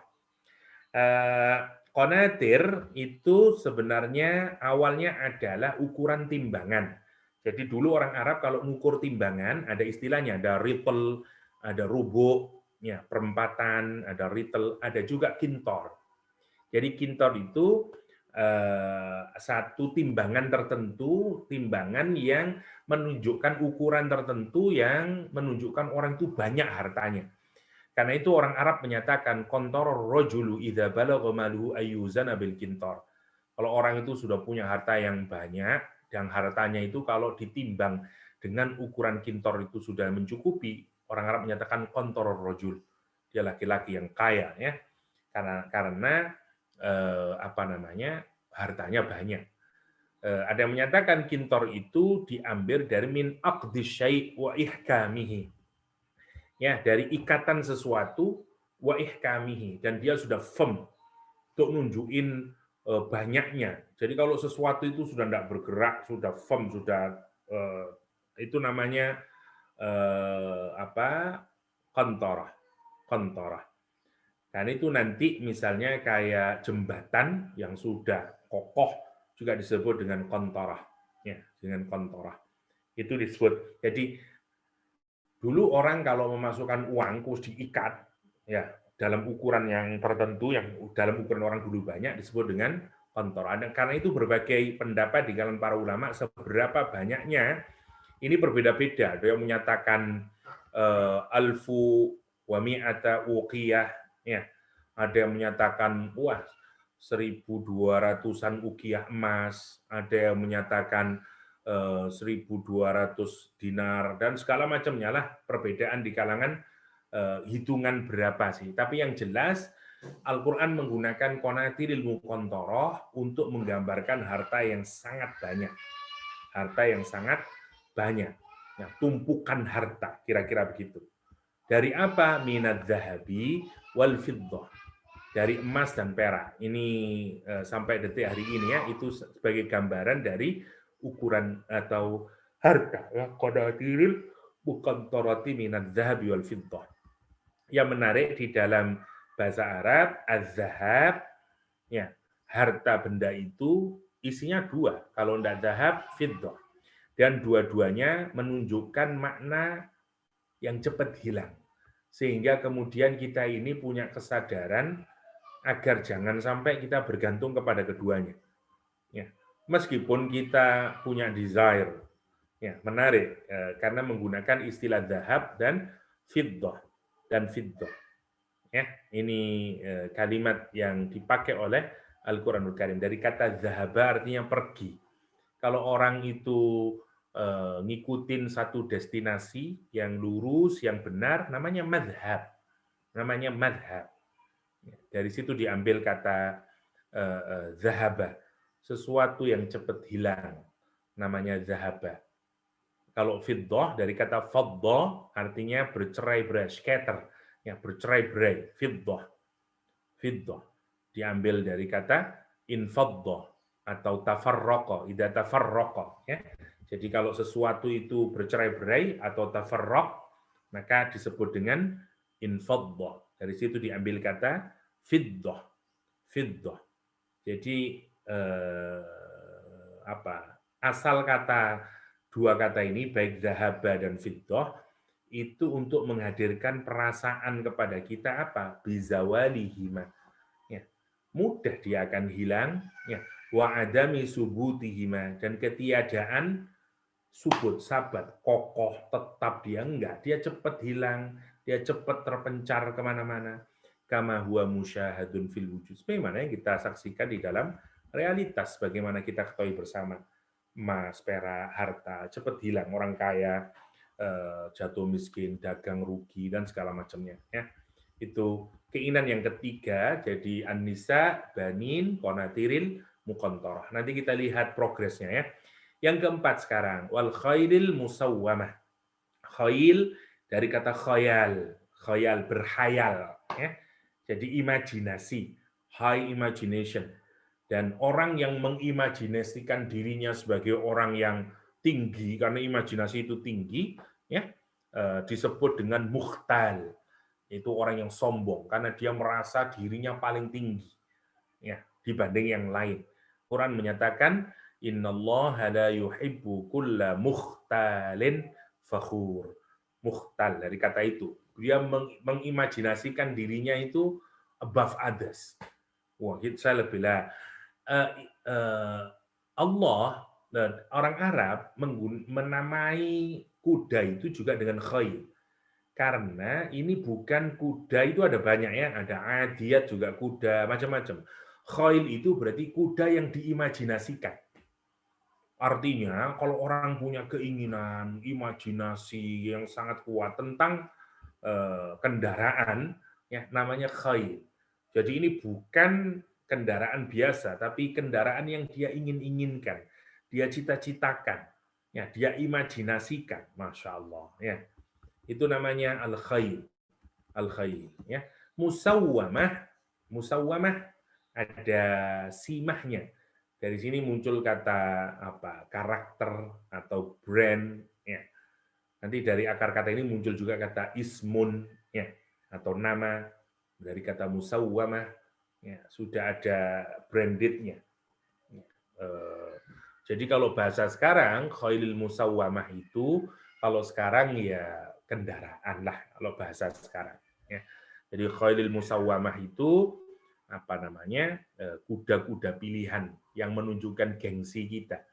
Qanatir itu sebenarnya awalnya adalah ukuran timbangan. Jadi dulu orang Arab kalau mengukur timbangan ada istilahnya, ada ritel, ada rubuk, ya perempatan, ada ritel, ada juga kintor. Jadi kintor itu satu timbangan tertentu, timbangan yang menunjukkan ukuran tertentu yang menunjukkan orang itu banyak hartanya. Karena itu orang Arab menyatakan kontor rojulu idza balagha maluhu ayyuzana bil kintor. Kalau orang itu sudah punya harta yang banyak dan hartanya itu kalau ditimbang dengan ukuran kintor itu sudah mencukupi, orang Arab menyatakan kontor rojul. Dia laki-laki yang kaya ya. Karena hartanya banyak. Ada yang menyatakan kintor itu diambil dari min aqdis syai' wa ihkamihi. Ya, dari ikatan sesuatu wa ihkamihi, dan dia sudah firm untuk nunjukin banyaknya. Jadi kalau sesuatu itu sudah tidak bergerak, sudah firm, sudah itu namanya kontorah. Dan itu nanti misalnya kayak jembatan yang sudah kokoh juga disebut dengan kontorah, ya, dengan kontorah. Itu disebut. Jadi dulu orang kalau memasukkan uang harus diikat, ya, dalam ukuran yang tertentu, yang dalam ukuran orang dulu banyak disebut dengan kontorah. Karena itu berbagai pendapat di kalangan para ulama seberapa banyaknya ini berbeda-beda. Ada yang menyatakan alfu wa mi'ata uqiyah, ya. Ada yang menyatakan 1.200-an uqiyah emas, ada yang menyatakan 1.200 dinar dan segala macamnya lah, perbedaan di kalangan hitungan berapa sih. Tapi yang jelas Al-Quran menggunakan qanatiril muqantarah untuk menggambarkan harta yang sangat banyak. Harta yang sangat banyak. Ya, tumpukan harta, kira-kira begitu. Dari apa? Minadz zahabi wal fiddah. Dari emas dan perak. Ini sampai detik hari ini ya, itu sebagai gambaran dari ukuran atau harta. Qanatiril muqantarati minadz zahabi wal fiddah. Yang menarik di dalam bahasa Arab, az-zahab, ya, harta benda itu isinya dua. Kalau tidak zahab, fiddah. Dan dua-duanya menunjukkan makna yang cepat hilang. Sehingga kemudian kita ini punya kesadaran agar jangan sampai kita bergantung kepada keduanya. Ya. Meskipun kita punya desire, ya, menarik, karena menggunakan istilah zahab dan fiddah. Ya, ini kalimat yang dipakai oleh Al-Qur'anul Karim. Dari kata zahaba artinya pergi. Kalau orang itu ngikutin satu destinasi yang lurus, yang benar, namanya madhab. Namanya madhab. Dari situ diambil kata zahaba. Sesuatu yang cepat hilang. Namanya zahaba. Kalau fiddah dari kata faddah artinya bercerai-berai, scatter, ya, bercerai-berai, fiddah. Diambil dari kata infaddah atau tafarraqa, idza tafarraqa, ya. Jadi kalau sesuatu itu bercerai-berai atau tafarraq, maka disebut dengan infaddah. Dari situ diambil kata fiddah. Jadi asal kata dua kata ini, baik zahaba dan fiddah, itu untuk menghadirkan perasaan kepada kita apa? Bizawalihima. Ya, mudah dia akan hilang. Ya, wa adami subutihima, dan ketiadaan subut, sabat, kokoh, tetap dia enggak. Dia cepat hilang, dia cepat terpencar kemana-mana. Kama huwa musyahadun fil wujud. Bagaimana yang kita saksikan di dalam realitas, bagaimana kita ketahui bersama. Emas, perak, harta, cepat hilang. Orang kaya jatuh miskin, dagang rugi, dan segala macamnya. Ya. Itu keinginan yang ketiga, jadi an-nisa, banin, qanatiril muqantarah. Nanti kita lihat progresnya ya. Yang keempat sekarang, wal khairil musawwamah. Khail dari kata khayal berhayal. Ya. Jadi imajinasi, high imagination. Dan orang yang mengimajinasikan dirinya sebagai orang yang tinggi, karena imajinasi itu tinggi, ya, disebut dengan mukhtal. Itu orang yang sombong, karena dia merasa dirinya paling tinggi, ya, dibanding yang lain. Quran menyatakan, innallaha la yuhibbu kulla mukhtalin fakhur. Mukhtal dari kata itu. Dia mengimajinasikan dirinya itu above others. Wah, saya lebih lah. Allah, orang Arab menamai kuda itu juga dengan khayl. Karena ini bukan kuda, itu ada banyak ya, ada adiyat juga kuda, macam-macam. Khayl itu berarti kuda yang diimajinasikan. Artinya kalau orang punya keinginan, imajinasi yang sangat kuat tentang kendaraan, ya, namanya khayl. Jadi ini bukan kendaraan biasa, tapi kendaraan yang dia ingin-inginkan, dia cita-citakan, ya, dia imajinasikan, masya Allah, ya. Itu namanya al-khayl, ya. Musawwamah ada simahnya. Dari sini muncul kata apa? Karakter atau brand, ya. Nanti dari akar kata ini muncul juga kata ismun, ya, atau nama. Dari kata musawwamah, ya, sudah ada brandednya. Jadi kalau bahasa sekarang, khailil musawwamah itu, kalau sekarang ya kendaraan lah, kalau bahasa sekarang. Ya. Jadi khailil musawwamah itu, apa namanya, kuda-kuda pilihan yang menunjukkan gengsi kita.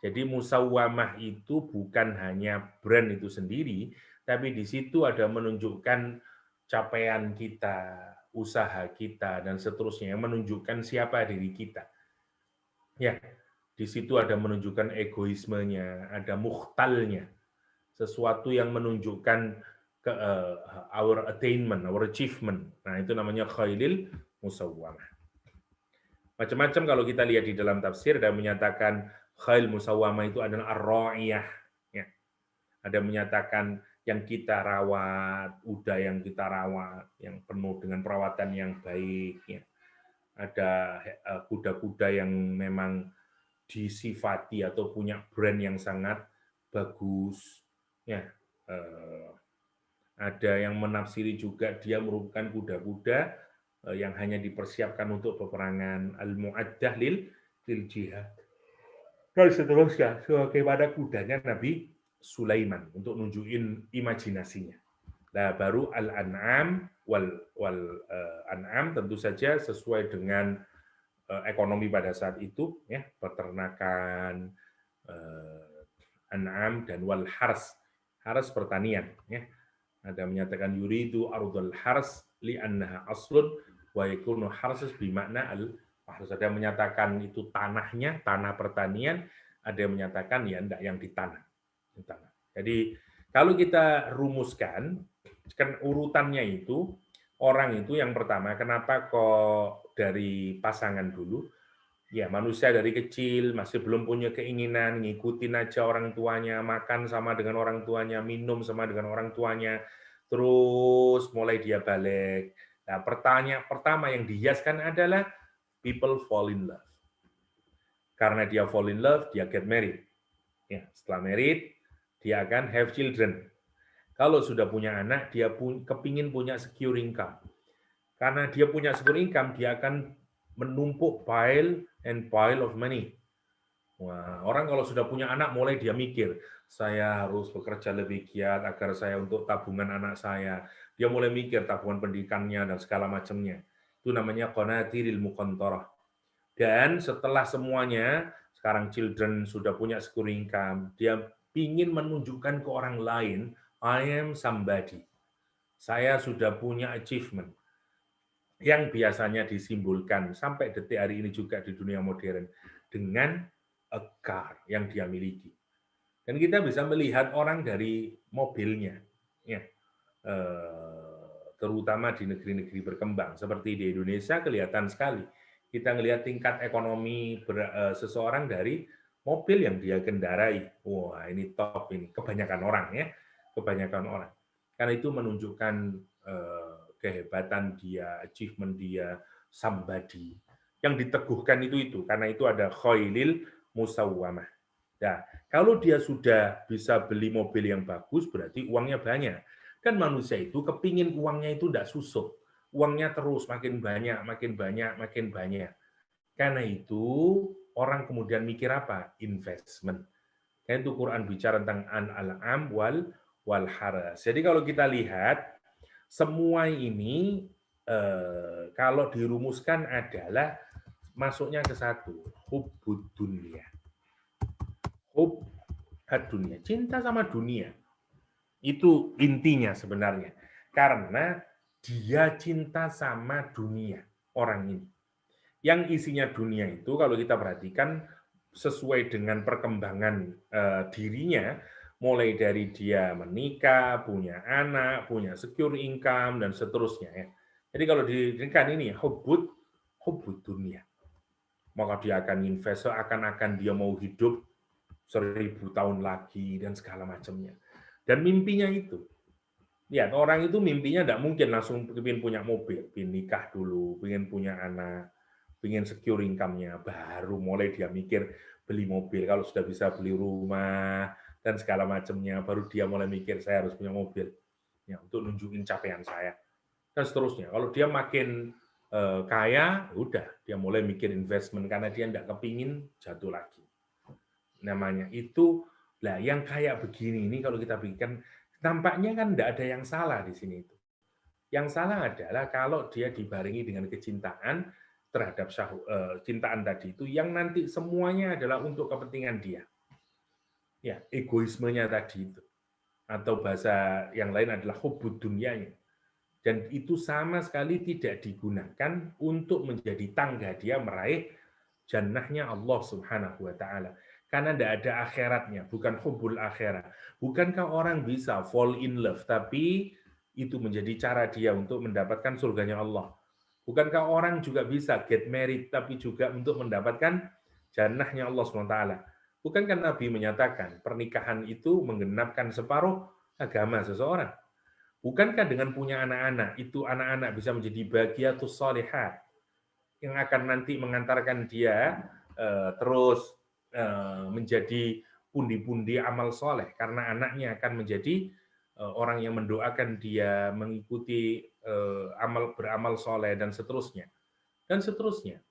Jadi musawwamah itu bukan hanya brand itu sendiri, tapi di situ ada menunjukkan capaian kita, usaha kita, dan seterusnya, yang menunjukkan siapa diri kita. Ya, Di situ ada menunjukkan egoismenya, ada mukhtalnya, sesuatu yang menunjukkan our attainment, our achievement. Nah, itu namanya khailil musawwamah. Macam-macam kalau kita lihat di dalam tafsir, ada menyatakan khail musawwamah itu adalah ar-ra'iyah. Ya. Ada menyatakan yang kita rawat, kuda yang kita rawat, yang penuh dengan perawatan yang baik. Ya. Ada kuda-kuda yang memang disifati atau punya brand yang sangat bagus. Ya. Ada yang menafsiri juga dia merupakan kuda-kuda yang hanya dipersiapkan untuk peperangan, al-mu'addah lil jihad. Dan seterusnya, sebagaimana kudanya Nabi Sulaiman untuk nunjukin imajinasinya. Nah, baru al-an'am wal an'am tentu saja sesuai dengan ekonomi pada saat itu, ya, peternakan, an'am dan wal hars. Hars pertanian, ya. Ada menyatakan yuridu ardul hars li'annaha aslun wa yakunu harsus bimakna harus. Ada yang menyatakan itu tanahnya, tanah pertanian, ada yang menyatakan ya enggak, yang di tanah. Jadi kalau kita rumuskan kan urutannya itu, orang itu yang pertama, kenapa kok dari pasangan dulu? Ya, manusia dari kecil masih belum punya keinginan, ngikutin aja orang tuanya, makan sama dengan orang tuanya, minum sama dengan orang tuanya, terus mulai dia balik. Nah, pertanyaan pertama yang dihiaskan adalah people fall in love. Karena dia fall in love, dia get married. Ya, setelah married, dia akan have children. Kalau sudah punya anak, dia kepingin punya secure income. Karena dia punya secure income, dia akan menumpuk pile and pile of money. Wah, orang kalau sudah punya anak, mulai dia mikir, saya harus bekerja lebih giat agar saya untuk tabungan anak saya. Dia mulai mikir tabungan pendidikannya dan segala macamnya. Itu namanya qanatiril muqantarah. Dan setelah semuanya, sekarang children sudah punya secure income, dia ingin menunjukkan ke orang lain, I am somebody. Saya sudah punya achievement. Yang biasanya disimbolkan sampai detik hari ini juga di dunia modern dengan a car yang dia miliki. Dan kita bisa melihat orang dari mobilnya, ya, terutama di negeri-negeri berkembang seperti di Indonesia kelihatan sekali. Kita melihat tingkat ekonomi seseorang dari mobil yang dia kendarai. Wah, ini top ini. Kebanyakan orang, ya, kebanyakan orang. Karena itu menunjukkan kehebatan dia, achievement dia, somebody. Yang diteguhkan itu, karena itu ada khailil musawwamah. Nah, kalau dia sudah bisa beli mobil yang bagus, berarti uangnya banyak. Dan manusia itu kepingin uangnya itu tidak susut. Uangnya terus makin banyak, makin banyak, makin banyak. Karena itu, orang kemudian mikir apa? Investment. Karena itu Quran bicara tentang al-am wal haras. Jadi kalau kita lihat, semua ini kalau dirumuskan adalah masuknya ke satu, hubbud dunia. Hubbud dunia, cinta sama dunia. Itu intinya sebenarnya. Karena dia cinta sama dunia, orang ini. Yang isinya dunia itu kalau kita perhatikan sesuai dengan perkembangan dirinya, mulai dari dia menikah, punya anak, punya secure income, dan seterusnya. Ya. Jadi kalau diberikan ini, hubbud dunia. Maka dia akan invest, seakan-akan dia mau hidup 1000 tahun lagi, dan segala macamnya. Dan mimpinya itu. Ya, orang itu mimpinya tidak mungkin langsung ingin punya mobil, ingin nikah dulu, ingin punya anak, ingin secure income-nya, baru mulai dia mikir beli mobil. Kalau sudah bisa beli rumah, dan segala macamnya, baru dia mulai mikir saya harus punya mobil ya untuk nunjukin capaian saya dan seterusnya. Kalau dia makin kaya, udah dia mulai mikir investment karena dia tidak kepingin jatuh lagi. Namanya itu lah yang kayak begini ini kalau kita pikirkan nampaknya kan tidak ada yang salah di sini itu. Yang salah adalah kalau dia dibarengi dengan kecintaan terhadap cintaan tadi itu yang nanti semuanya adalah untuk kepentingan dia. Ya, egoismenya tadi itu. Atau bahasa yang lain adalah hubbud dunyanya. Dan itu sama sekali tidak digunakan untuk menjadi tangga dia meraih jannahnya Allah Subhanahu wa taala. Karena tidak ada akhiratnya, bukan hubbul akhirat. Bukankah orang bisa fall in love tapi itu menjadi cara dia untuk mendapatkan surganya Allah? Bukankah orang juga bisa get married tapi juga untuk mendapatkan jannahnya Allah SWT? Bukankah Nabi menyatakan pernikahan itu menggenapkan separuh agama seseorang? Bukankah dengan punya anak-anak, itu anak-anak bisa menjadi bagiatus shalihat yang akan nanti mengantarkan dia terus menjadi pundi-pundi amal soleh, karena anaknya akan menjadi orang yang mendoakan dia mengikuti beramal soleh dan seterusnya. Dan seterusnya.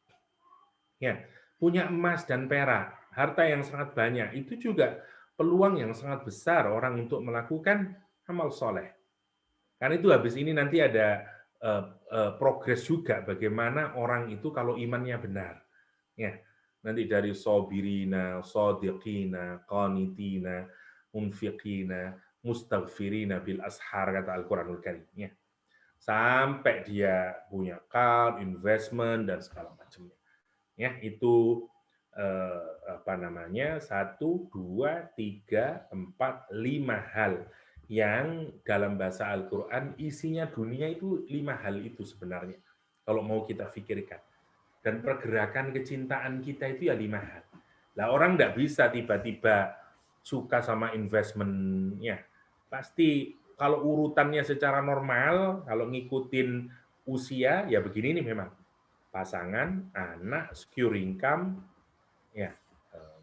Ya, punya emas dan perak, harta yang sangat banyak, itu juga peluang yang sangat besar orang untuk melakukan amal soleh. Karena itu habis ini nanti ada progres juga bagaimana orang itu kalau imannya benar. Ya, nanti dari sobirina, sodiqina, qanitina, munfiqina, mustaghfirina bil ashar, kata Al-Quranul Karim. Ya. Sampai dia punya card, investment, dan segala macamnya. Ya, itu 1, 2, 3, 4, 5 hal yang dalam bahasa Al-Quran isinya dunia itu 5 hal itu sebenarnya. Kalau mau kita pikirkan. Dan pergerakan kecintaan kita itu ya 5 hal. Lah orang nggak bisa tiba-tiba suka sama investmentnya. Pasti kalau urutannya secara normal, kalau ngikutin usia, ya begini nih memang. Pasangan, anak, secure income, ya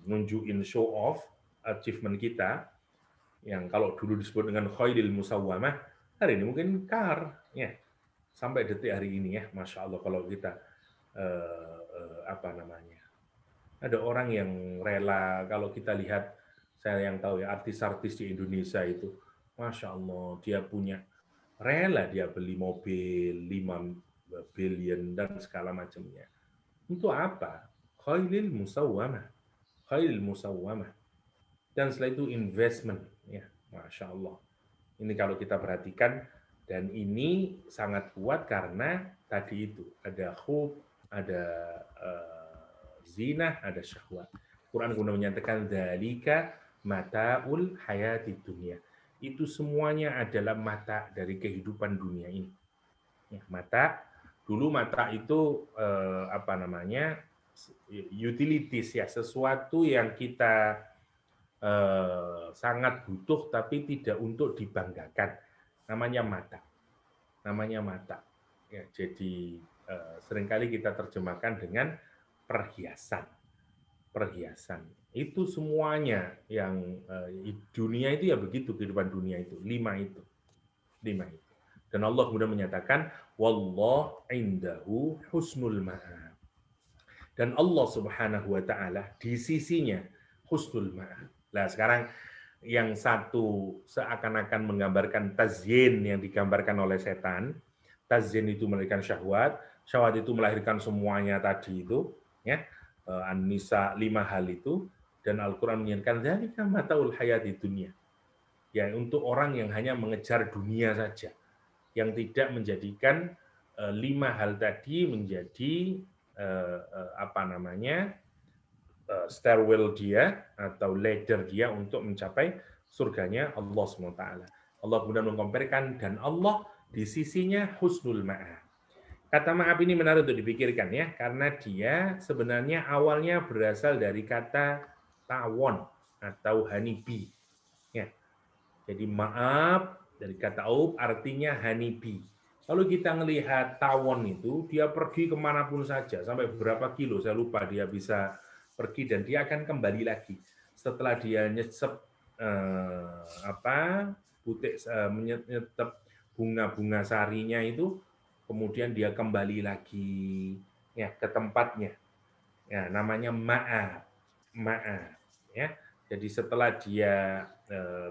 nunjukin show off achievement kita, yang kalau dulu disebut dengan khairil musawwamah, hari ini mungkin car, ya sampai detik hari ini ya, masya Allah kalau kita ada orang yang rela, kalau kita lihat, saya yang tahu ya artis-artis di Indonesia itu, masya Allah dia punya rela dia beli mobil 5 billion dan segala macamnya. Untuk apa? Khairil musawwamah. Khairil musawwamah. Dan setelah itu investment, ya, masya Allah. Ini kalau kita perhatikan, dan ini sangat kuat karena tadi itu ada khub, ada zina, ada syahwat. Quran guna menyatakan dzalika mataul hayati dunia. Itu semuanya adalah mata dari kehidupan dunia ini. Ya, mata dulu mata itu utilities ya, sesuatu yang kita sangat butuh tapi tidak untuk dibanggakan, namanya mata. Ya, jadi seringkali kita terjemahkan dengan perhiasan. Itu semuanya yang dunia itu ya begitu, kehidupan dunia itu 5 itu. Dan Allah kemudian menyatakan wallahu indahu husnul ma'ab. Dan Allah Subhanahu wa taala di sisinya husnul ma'ab. Nah, sekarang yang satu seakan-akan menggambarkan tazyin yang digambarkan oleh setan. Tazyin itu melahirkan syahwat, syahwat itu melahirkan semuanya tadi itu, ya. An-Nisa 5 hal itu, dan Al-Qur'an menyatakan dzalika mataul hayati dunia. Ya, untuk orang yang hanya mengejar dunia saja, yang tidak menjadikan 5 hal tadi menjadi stairwell dia atau ladder dia untuk mencapai surganya Allah SWT. Allah kemudian mengkomparkan, dan Allah di sisinya husnul ma'ab. Kata ma'ab ini menarik untuk dipikirkan ya, karena dia sebenarnya awalnya berasal dari kata tawon atau honeybee. Ya. Jadi ma'ab dari kata aub artinya honeybee. Kalau kita melihat tawon itu, dia pergi kemanapun saja, sampai berapa kilo, saya lupa, dia bisa pergi dan dia akan kembali lagi. Setelah dia nyetep menyetep bunga-bunga sarinya itu, kemudian dia kembali lagi ya ke tempatnya. Ya, namanya ma'ab. Ya. Jadi setelah dia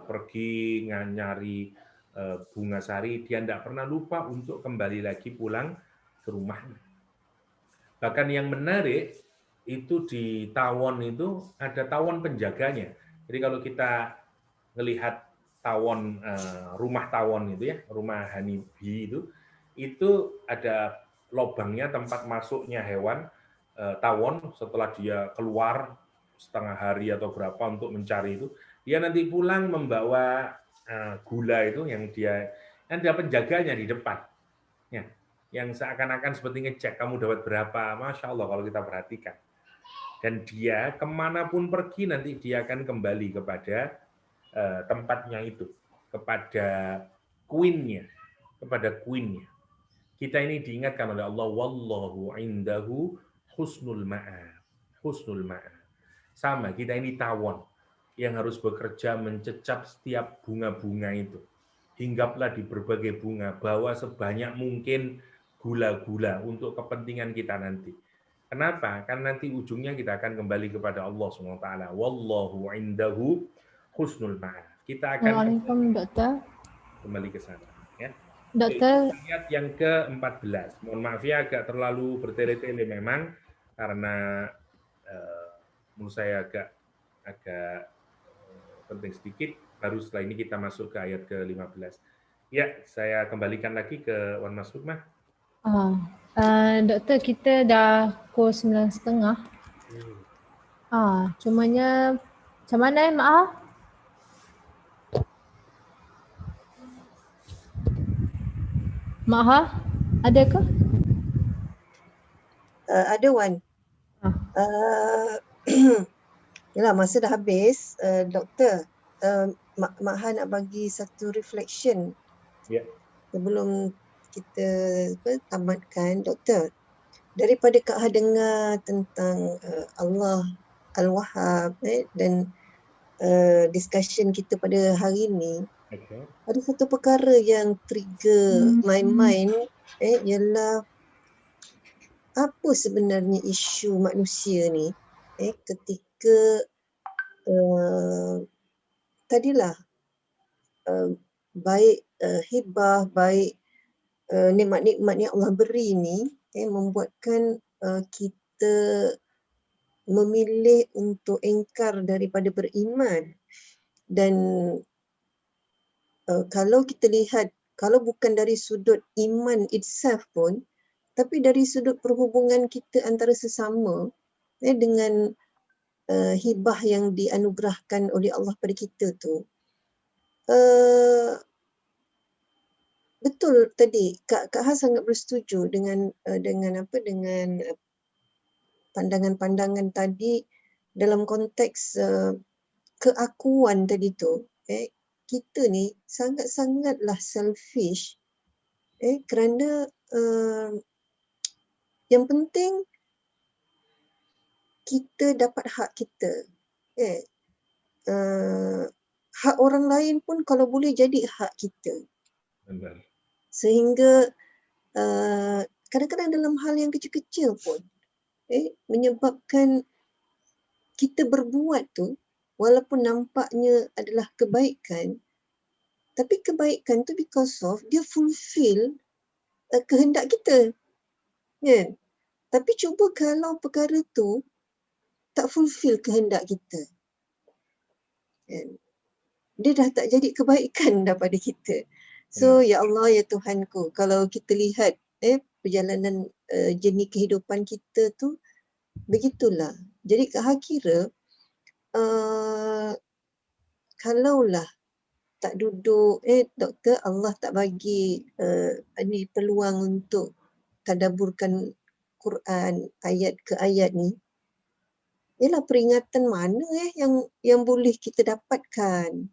pergi nyari bunga sari, dia tidak pernah lupa untuk kembali lagi pulang ke rumahnya. Bahkan yang menarik itu di tawon itu ada tawon penjaganya. Jadi kalau kita melihat tawon, rumah tawon itu ya, rumah honeybee itu ada lubangnya tempat masuknya hewan tawon, setelah dia keluar setengah hari atau berapa untuk mencari itu, dia nanti pulang membawa gula itu yang dia penjaganya di depan, ya, yang seakan-akan seperti ngecek kamu dapat berapa, masya Allah kalau kita perhatikan. Dan dia kemanapun pergi nanti dia akan kembali kepada tempatnya itu, kepada queen-nya, Kita ini diingatkan oleh Allah, wallahu indahu husnul ma'ab. Husnul ma'ab. Sama, kita ini tawon yang harus bekerja mencecap setiap bunga-bunga itu. Hinggaplah di berbagai bunga, bawa sebanyak mungkin gula-gula untuk kepentingan kita nanti. Kenapa? Karena nanti ujungnya kita akan kembali kepada Allah SWT. Wallahu indahu husnul ma'ab. Kita akan Assalamualaikum, Dokter. kembali ke sana. Ya. Dokter, Ayat yang ke-14. Mohon maaf ya, agak terlalu bertele-tele memang, karena menurut saya agak penting sedikit. Baru setelah ini kita masuk ke ayat ke-15. Ya, saya kembalikan lagi ke Wan Mas Hukmah. Dokter, kita dah pukul 9.30. Cumanya macam mana Mak? Mak Ha? Ada ke? Ada Wan. Yalah, masa dah habis. Doktor, Mak Ha nak bagi satu reflection sebelum kita tamatkan. Doktor, daripada Kak Ha dengar tentang Allah Al-Wahhab dan discussion kita pada hari ini, ada satu perkara yang trigger my mind, ialah apa sebenarnya isu manusia ni ketika tadilah baik hibah, baik nikmat-nikmat yang Allah beri ni membuatkan kita memilih untuk engkar daripada beriman. Dan kalau kita lihat, kalau bukan dari sudut iman itself pun, tapi dari sudut perhubungan kita antara sesama dengan hibah yang dianugerahkan oleh Allah pada kita tu, betul tadi Kak Ha sangat bersetuju dengan pandangan-pandangan tadi dalam konteks keakuan tadi tu. Kita ni sangat-sangatlah selfish, kerana yang penting kita dapat hak kita. Hak orang lain pun kalau boleh jadi hak kita. Benar. Sehingga kadang-kadang dalam hal yang kecil-kecil pun menyebabkan kita berbuat tu, walaupun nampaknya adalah kebaikan, tapi kebaikan tu because of dia fulfill kehendak kita, kan? Tapi cuba kalau perkara tu tak fulfill kehendak kita, kan? Dia dah tak jadi kebaikan daripada kita. So ya Allah, ya Tuhanku, kalau kita lihat perjalanan jenis kehidupan kita tu begitulah. Jadi Kak Ha kira kalaulah tak duduk doktor, Allah tak bagi ni peluang untuk tadaburkan Quran ayat ke ayat ni, ialah peringatan mana yang boleh kita dapatkan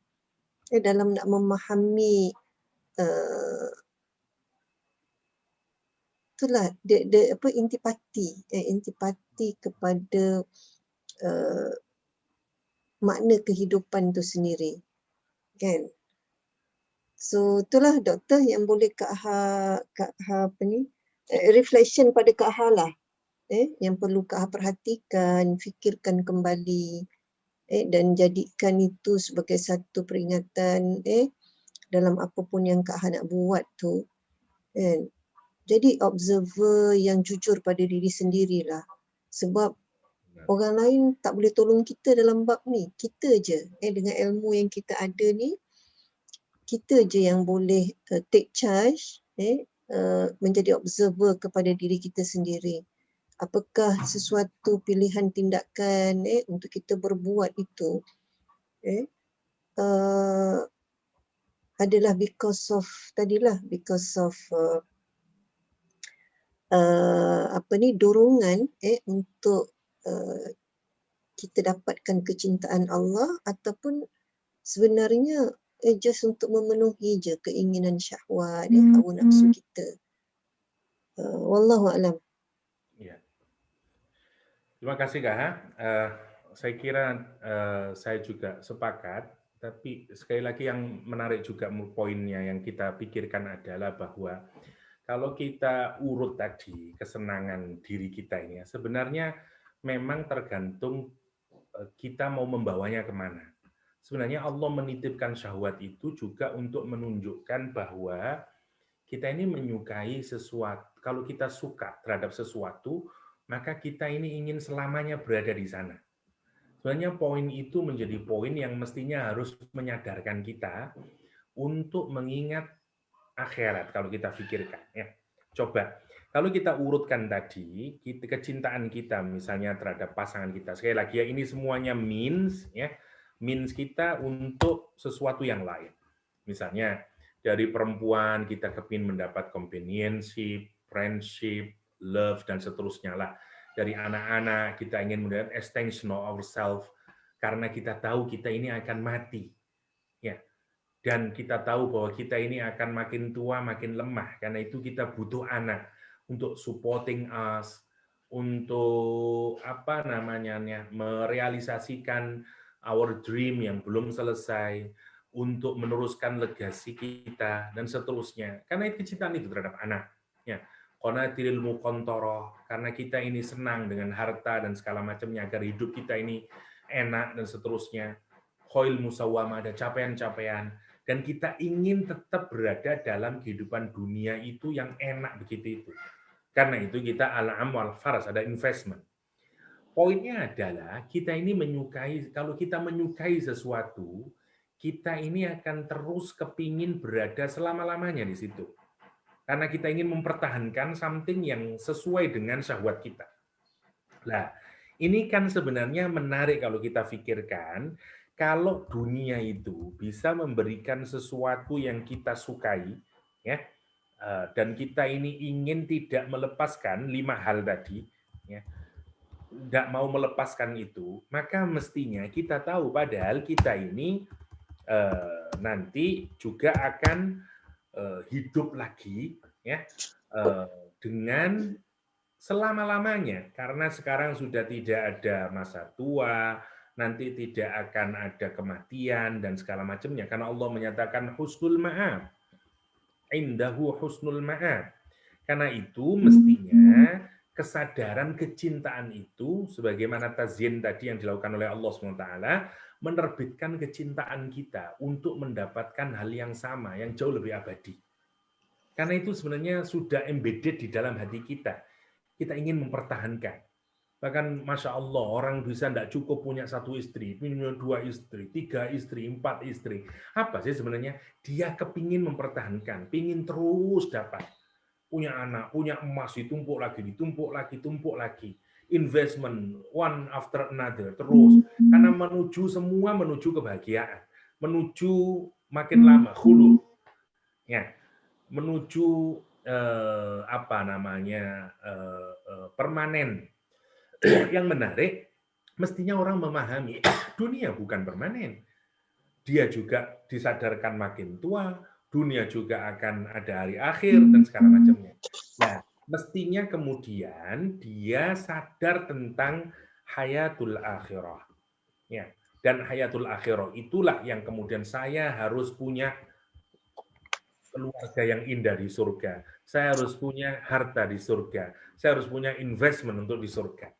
dalam nak memahami itulah intipati kepada makna kehidupan tu sendiri, kan? So itulah doktor yang boleh Kak Ha reflection pada Kak Ha lah, yang perlu Kak Ha perhatikan, fikirkan kembali, dan jadikan itu sebagai satu peringatan dalam apapun yang Kak Ha nak buat tu, kan? Jadi observer yang jujur pada diri sendirilah. Sebab orang lain tak boleh tolong kita dalam bab ni. Kita je dengan ilmu yang kita ada ni, kita je yang boleh take charge, menjadi observer kepada diri kita sendiri. apakah sesuatu pilihan tindakan untuk kita berbuat itu adalah because of dorongan untuk kita dapatkan kecintaan Allah, ataupun sebenarnya just untuk memenuhi je keinginan syahwat, hawa nafsu kita. Wallahu a'lam. Ya. Terima kasih Kak. Saya kira saya juga sepakat, tapi sekali lagi yang menarik juga poinnya yang kita pikirkan adalah bahwa kalau kita urut tadi kesenangan diri kita ini, sebenarnya memang tergantung kita mau membawanya kemana. Sebenarnya Allah menitipkan syahwat itu juga untuk menunjukkan bahwa kita ini menyukai sesuatu. Kalau kita suka terhadap sesuatu, maka kita ini ingin selamanya berada di sana. Sebenarnya poin itu menjadi poin yang mestinya harus menyadarkan kita untuk mengingat akhirat kalau kita pikirkan. Ya. Coba, kalau kita urutkan tadi, kecintaan kita misalnya terhadap pasangan kita. Sekali lagi ya, ini semuanya means kita untuk sesuatu yang lain. Misalnya, dari perempuan kita kepingin mendapat companionship, friendship, love, dan seterusnya lah. Dari anak-anak kita ingin mendapat extension of ourselves, karena kita tahu kita ini akan mati. Ya. Dan kita tahu bahwa kita ini akan makin tua, makin lemah. Karena itu kita butuh anak untuk supporting us, untuk merealisasikan our dream yang belum selesai, untuk meneruskan legasi kita, dan seterusnya. Karena itu kecintaan itu terhadap anak. Ya. Qanatiril muqantoroh, karena kita ini senang dengan harta dan segala macamnya, agar hidup kita ini enak, dan seterusnya. Khoil musawwamah, ada capaian-capaian. Dan kita ingin tetap berada dalam kehidupan dunia itu yang enak begitu itu. Karena itu kita al-am wal faras, ada investment. Poinnya adalah kita ini menyukai, kalau kita menyukai sesuatu, kita ini akan terus kepingin berada selama-lamanya di situ. Karena kita ingin mempertahankan something yang sesuai dengan syahwat kita. Nah, ini kan sebenarnya menarik kalau kita pikirkan, kalau dunia itu bisa memberikan sesuatu yang kita sukai, ya, dan kita ini ingin tidak melepaskan 5 hal tadi, ya, tidak mau melepaskan itu, maka mestinya kita tahu padahal kita ini nanti juga akan hidup lagi, ya, dengan selama-lamanya, karena sekarang sudah tidak ada masa tua, nanti tidak akan ada kematian dan segala macamnya, karena Allah menyatakan husnul ma'ab, indahu husnul ma'ab. Karena itu mestinya kesadaran kecintaan itu, sebagaimana tazyin tadi yang dilakukan oleh Allah SWT, menerbitkan kecintaan kita untuk mendapatkan hal yang sama, yang jauh lebih abadi. Karena itu sebenarnya sudah embedded di dalam hati kita. Kita ingin mempertahankan. Bahkan Masya Allah, orang bisa tidak cukup punya 1 istri, punya 2 istri, 3 istri, 4 istri. Apa sih sebenarnya? Dia kepingin mempertahankan, pingin terus dapat. Punya anak, punya emas, ditumpuk lagi, ditumpuk lagi, tumpuk lagi. Investment, one after another, terus. Karena semua menuju kebahagiaan. Menuju makin lama, khulu. Ya, menuju permanen. Yang menarik, mestinya orang memahami dunia bukan permanen. Dia juga disadarkan makin tua, dunia juga akan ada hari akhir dan segala macamnya. Nah, mestinya kemudian dia sadar tentang hayatul akhirah. Ya, dan hayatul akhirah itulah yang kemudian saya harus punya keluarga yang indah di surga. Saya harus punya harta di surga. Saya harus punya investment untuk di surga.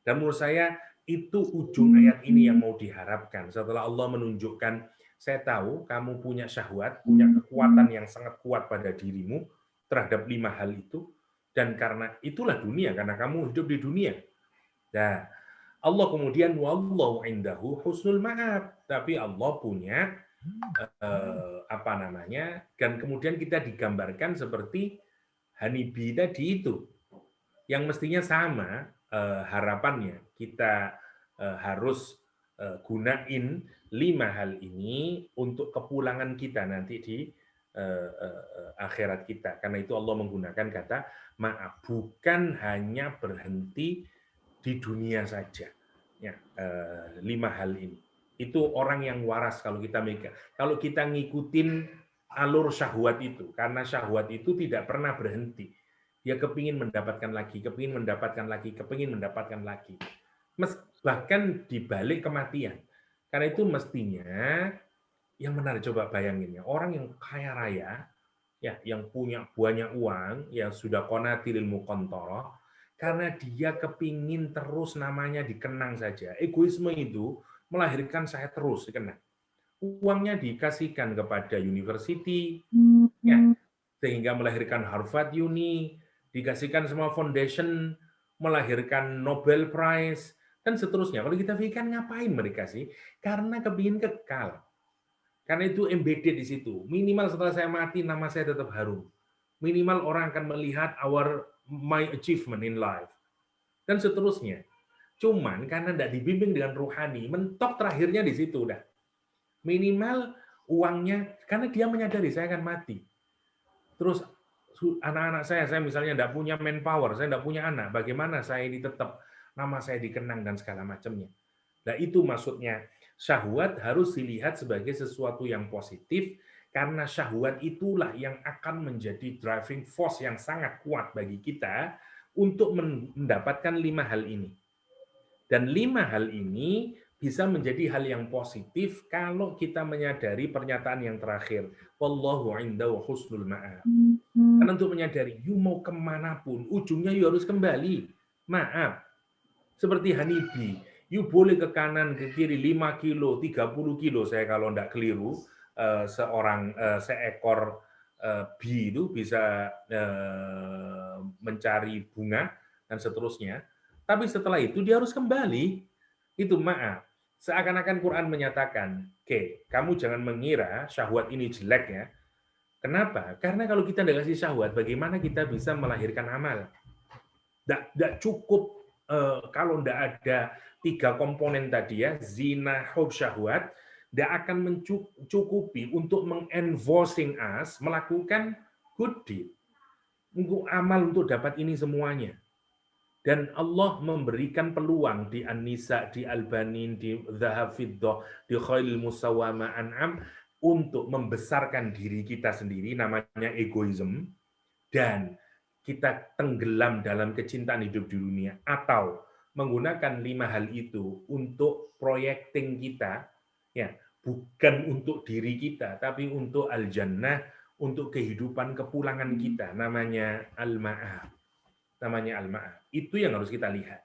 Dan menurut saya itu ujung ayat ini yang mau diharapkan. Setelah Allah menunjukkan, saya tahu kamu punya syahwat, punya kekuatan yang sangat kuat pada dirimu terhadap 5 hal itu. Dan karena itulah dunia, karena kamu hidup di dunia. Nah, Allah kemudian, wallahu indahu husnul ma'ab. Tapi Allah punya dan kemudian kita digambarkan seperti honeybee tadi itu. yang mestinya sama harapannya. Kita harus gunain 5 hal ini untuk kepulangan kita nanti di akhirat kita. Karena itu Allah menggunakan kata maaf, bukan hanya berhenti di dunia saja. Ya, 5 hal ini. Itu orang yang waras kalau kita megang. Kalau kita ngikutin alur syahwat itu, karena syahwat itu tidak pernah berhenti. Dia kepingin mendapatkan lagi, kepingin mendapatkan lagi, kepingin mendapatkan lagi. Bahkan di balik kematian. Karena itu mestinya yang menarik, coba bayangin ya, orang yang kaya raya, ya, yang punya banyak uang, yang sudah qonatilil muqantarah, karena dia kepingin terus namanya dikenang saja. Egoisme itu melahirkan saya terus dikenang. Uangnya dikasihkan kepada university, ya, sehingga melahirkan Harvard Uni, dikasihkan semua foundation, melahirkan Nobel Prize, dan seterusnya. Kalau kita pikirkan ngapain mereka sih? Karena kepingin kekal. Karena itu embedded di situ. Minimal setelah saya mati, nama saya tetap harum. Minimal orang akan melihat my achievement in life. Dan seterusnya. Cuman karena tidak dibimbing dengan ruhani, mentok terakhirnya di situ udah. Minimal uangnya, karena dia menyadari saya akan mati. Terus anak-anak saya misalnya tidak punya manpower, saya tidak punya anak, bagaimana saya ini tetap nama saya dikenang dan segala macamnya. Nah itu maksudnya, syahwat harus dilihat sebagai sesuatu yang positif, karena syahwat itulah yang akan menjadi driving force yang sangat kuat bagi kita untuk mendapatkan 5 hal ini. Dan 5 hal ini bisa menjadi hal yang positif kalau kita menyadari pernyataan yang terakhir. Wallahu indahu husnul ma'ab. Karena untuk menyadari, you mau kemanapun, ujungnya you harus kembali. Maaf. Seperti honeybee, you boleh ke kanan, ke kiri 5 kilo, 30 kilo, saya kalau tidak keliru, seekor bee itu bisa mencari bunga dan seterusnya. Tapi setelah itu dia harus kembali. Itu maaf. Seakan-akan Quran menyatakan, oke, kamu jangan mengira syahwat ini jelek ya. Kenapa? Karena kalau kita tidak kasih syahwat, bagaimana kita bisa melahirkan amal? Tidak cukup kalau tidak ada 3 komponen tadi ya, zina, hub, syahwat, tidak akan mencukupi untuk mengenforcing us melakukan good deed. Untuk amal untuk dapat ini semuanya. Dan Allah memberikan peluang di An-Nisa, di Al-Banin, di Dhahab Fiddah, di Khailil Musawwama An'am untuk membesarkan diri kita sendiri, namanya egoism, dan kita tenggelam dalam kecintaan hidup di dunia, atau menggunakan 5 hal itu untuk projecting kita, ya, bukan untuk diri kita, tapi untuk al-jannah, untuk kehidupan kepulangan kita, namanya al-ma'ab. Namanya al-ma'ab. Itu yang harus kita lihat.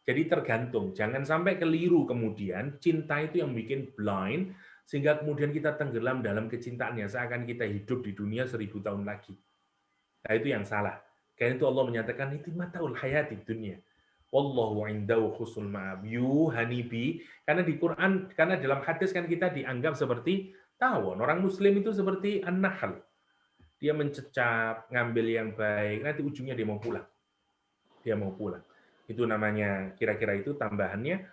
Jadi tergantung, jangan sampai keliru kemudian, cinta itu yang bikin blind, sehingga kemudian kita tenggelam dalam kecintaannya, seakan kita hidup di dunia 1000 tahun lagi. Nah itu yang salah. Karena itu Allah menyatakan, itu mataul hayati dunia. Wallahu indahu husnul ma'ab. You honeybee, karena di Quran, karena dalam hadis kan kita dianggap seperti tawon. Orang muslim itu seperti an-nahl. Dia mencecap, ngambil yang baik, nanti ujungnya dia mau pulang. Dia mau pulang. Itu namanya, kira-kira itu tambahannya.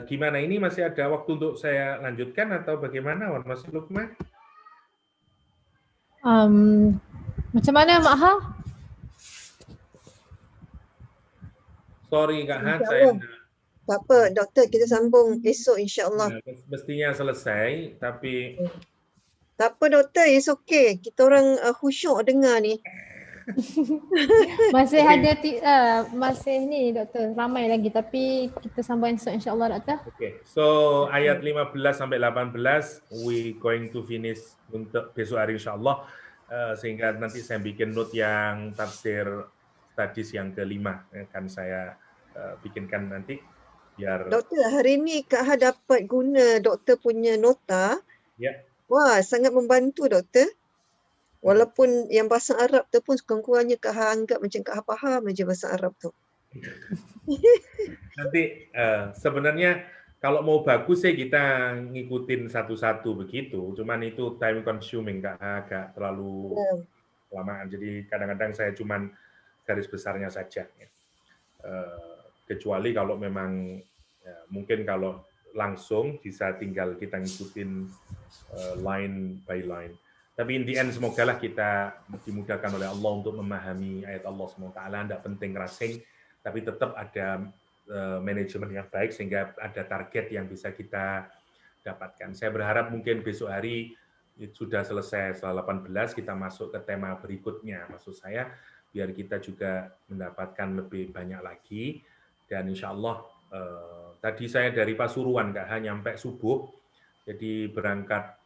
Gimana ini, masih ada waktu untuk saya lanjutkan atau bagaimana, Mas Lukman? Macam mana Mak Ha? Sorry Kak Han, InsyaAllah. saya Tak apa, doktor, kita sambung esok insya-Allah. mestinya selesai, tapi Tak apa doktor, it's okay. Kita orang khusyuk dengar ni. Masih ada masih ni doktor, ramai lagi, tapi kita sambung esok insya-Allah doktor. Okay. So ayat 15 sampai 18 we going to finish untuk besok hari insya-Allah, sehingga nanti saya bikin note yang tafsir tadis yang kelima akan saya bikinkan nanti biar. Doktor, hari ni Kak Ha dapat guna doktor punya nota. Ya. Wah, sangat membantu doktor. Walaupun yang bahasa Arab tu pun kurang-kurangnya Kak Ha anggap macam Kak Ha faham aja bahasa Arab tu. Nanti sebenarnya kalau mau bagus sih kita ngikutin satu-satu begitu. Cuman itu time consuming Kak, agak terlalu lamaan. Jadi kadang-kadang saya cuman garis besarnya saja. Ya. Kecuali kalau memang ya, mungkin kalau langsung bisa tinggal kita ngikutin line by line. Tapi in the end semoga lah kita dimudahkan oleh Allah untuk memahami ayat Allah SWT. Tidak penting racing, tapi tetap ada manajemen yang baik sehingga ada target yang bisa kita dapatkan. Saya berharap mungkin besok hari sudah selesai setelah 18 kita masuk ke tema berikutnya. Maksud saya biar kita juga mendapatkan lebih banyak lagi dan insya Allah tadi saya dari Pasuruan Kak, nyampe subuh, jadi berangkat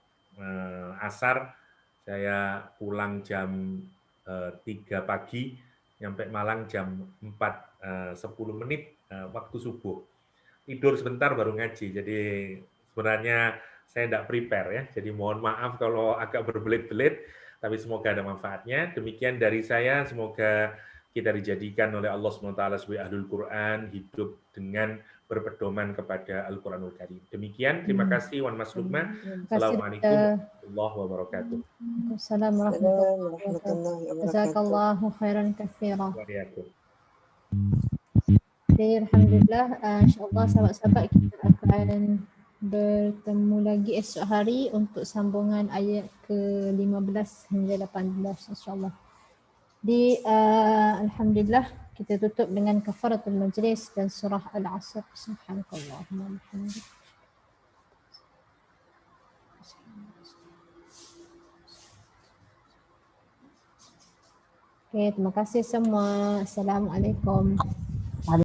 asar, saya pulang jam 3 pagi, nyampe Malang jam 4, 10 menit waktu subuh. Tidur sebentar baru ngaji, jadi sebenarnya saya tidak prepare ya, jadi mohon maaf kalau agak berbelit-belit, tapi semoga ada manfaatnya. Demikian dari saya, semoga kita dijadikan oleh Allah SWT sebagai ahlul Quran, hidup dengan berpedoman kepada Al-Quranul Karim. Demikian, terima kasih Wan Mas Lukman. Assalamualaikum warahmatullahi wabarakatuh. Assalamualaikum warahmatullahi wabarakatuh. Jazakallahu khairan katsiran. Jadi alhamdulillah, insyaallah sahabat-sahabat kita akan bertemu lagi esok hari untuk sambungan ayat ke-15 hingga 18 insyaallah. Alhamdulillah kita tutup dengan kafaratul majlis dan surah Al-Asr. Subhanakallahumma wa bihamdika. Okay, terima kasih semua. Assalamualaikum.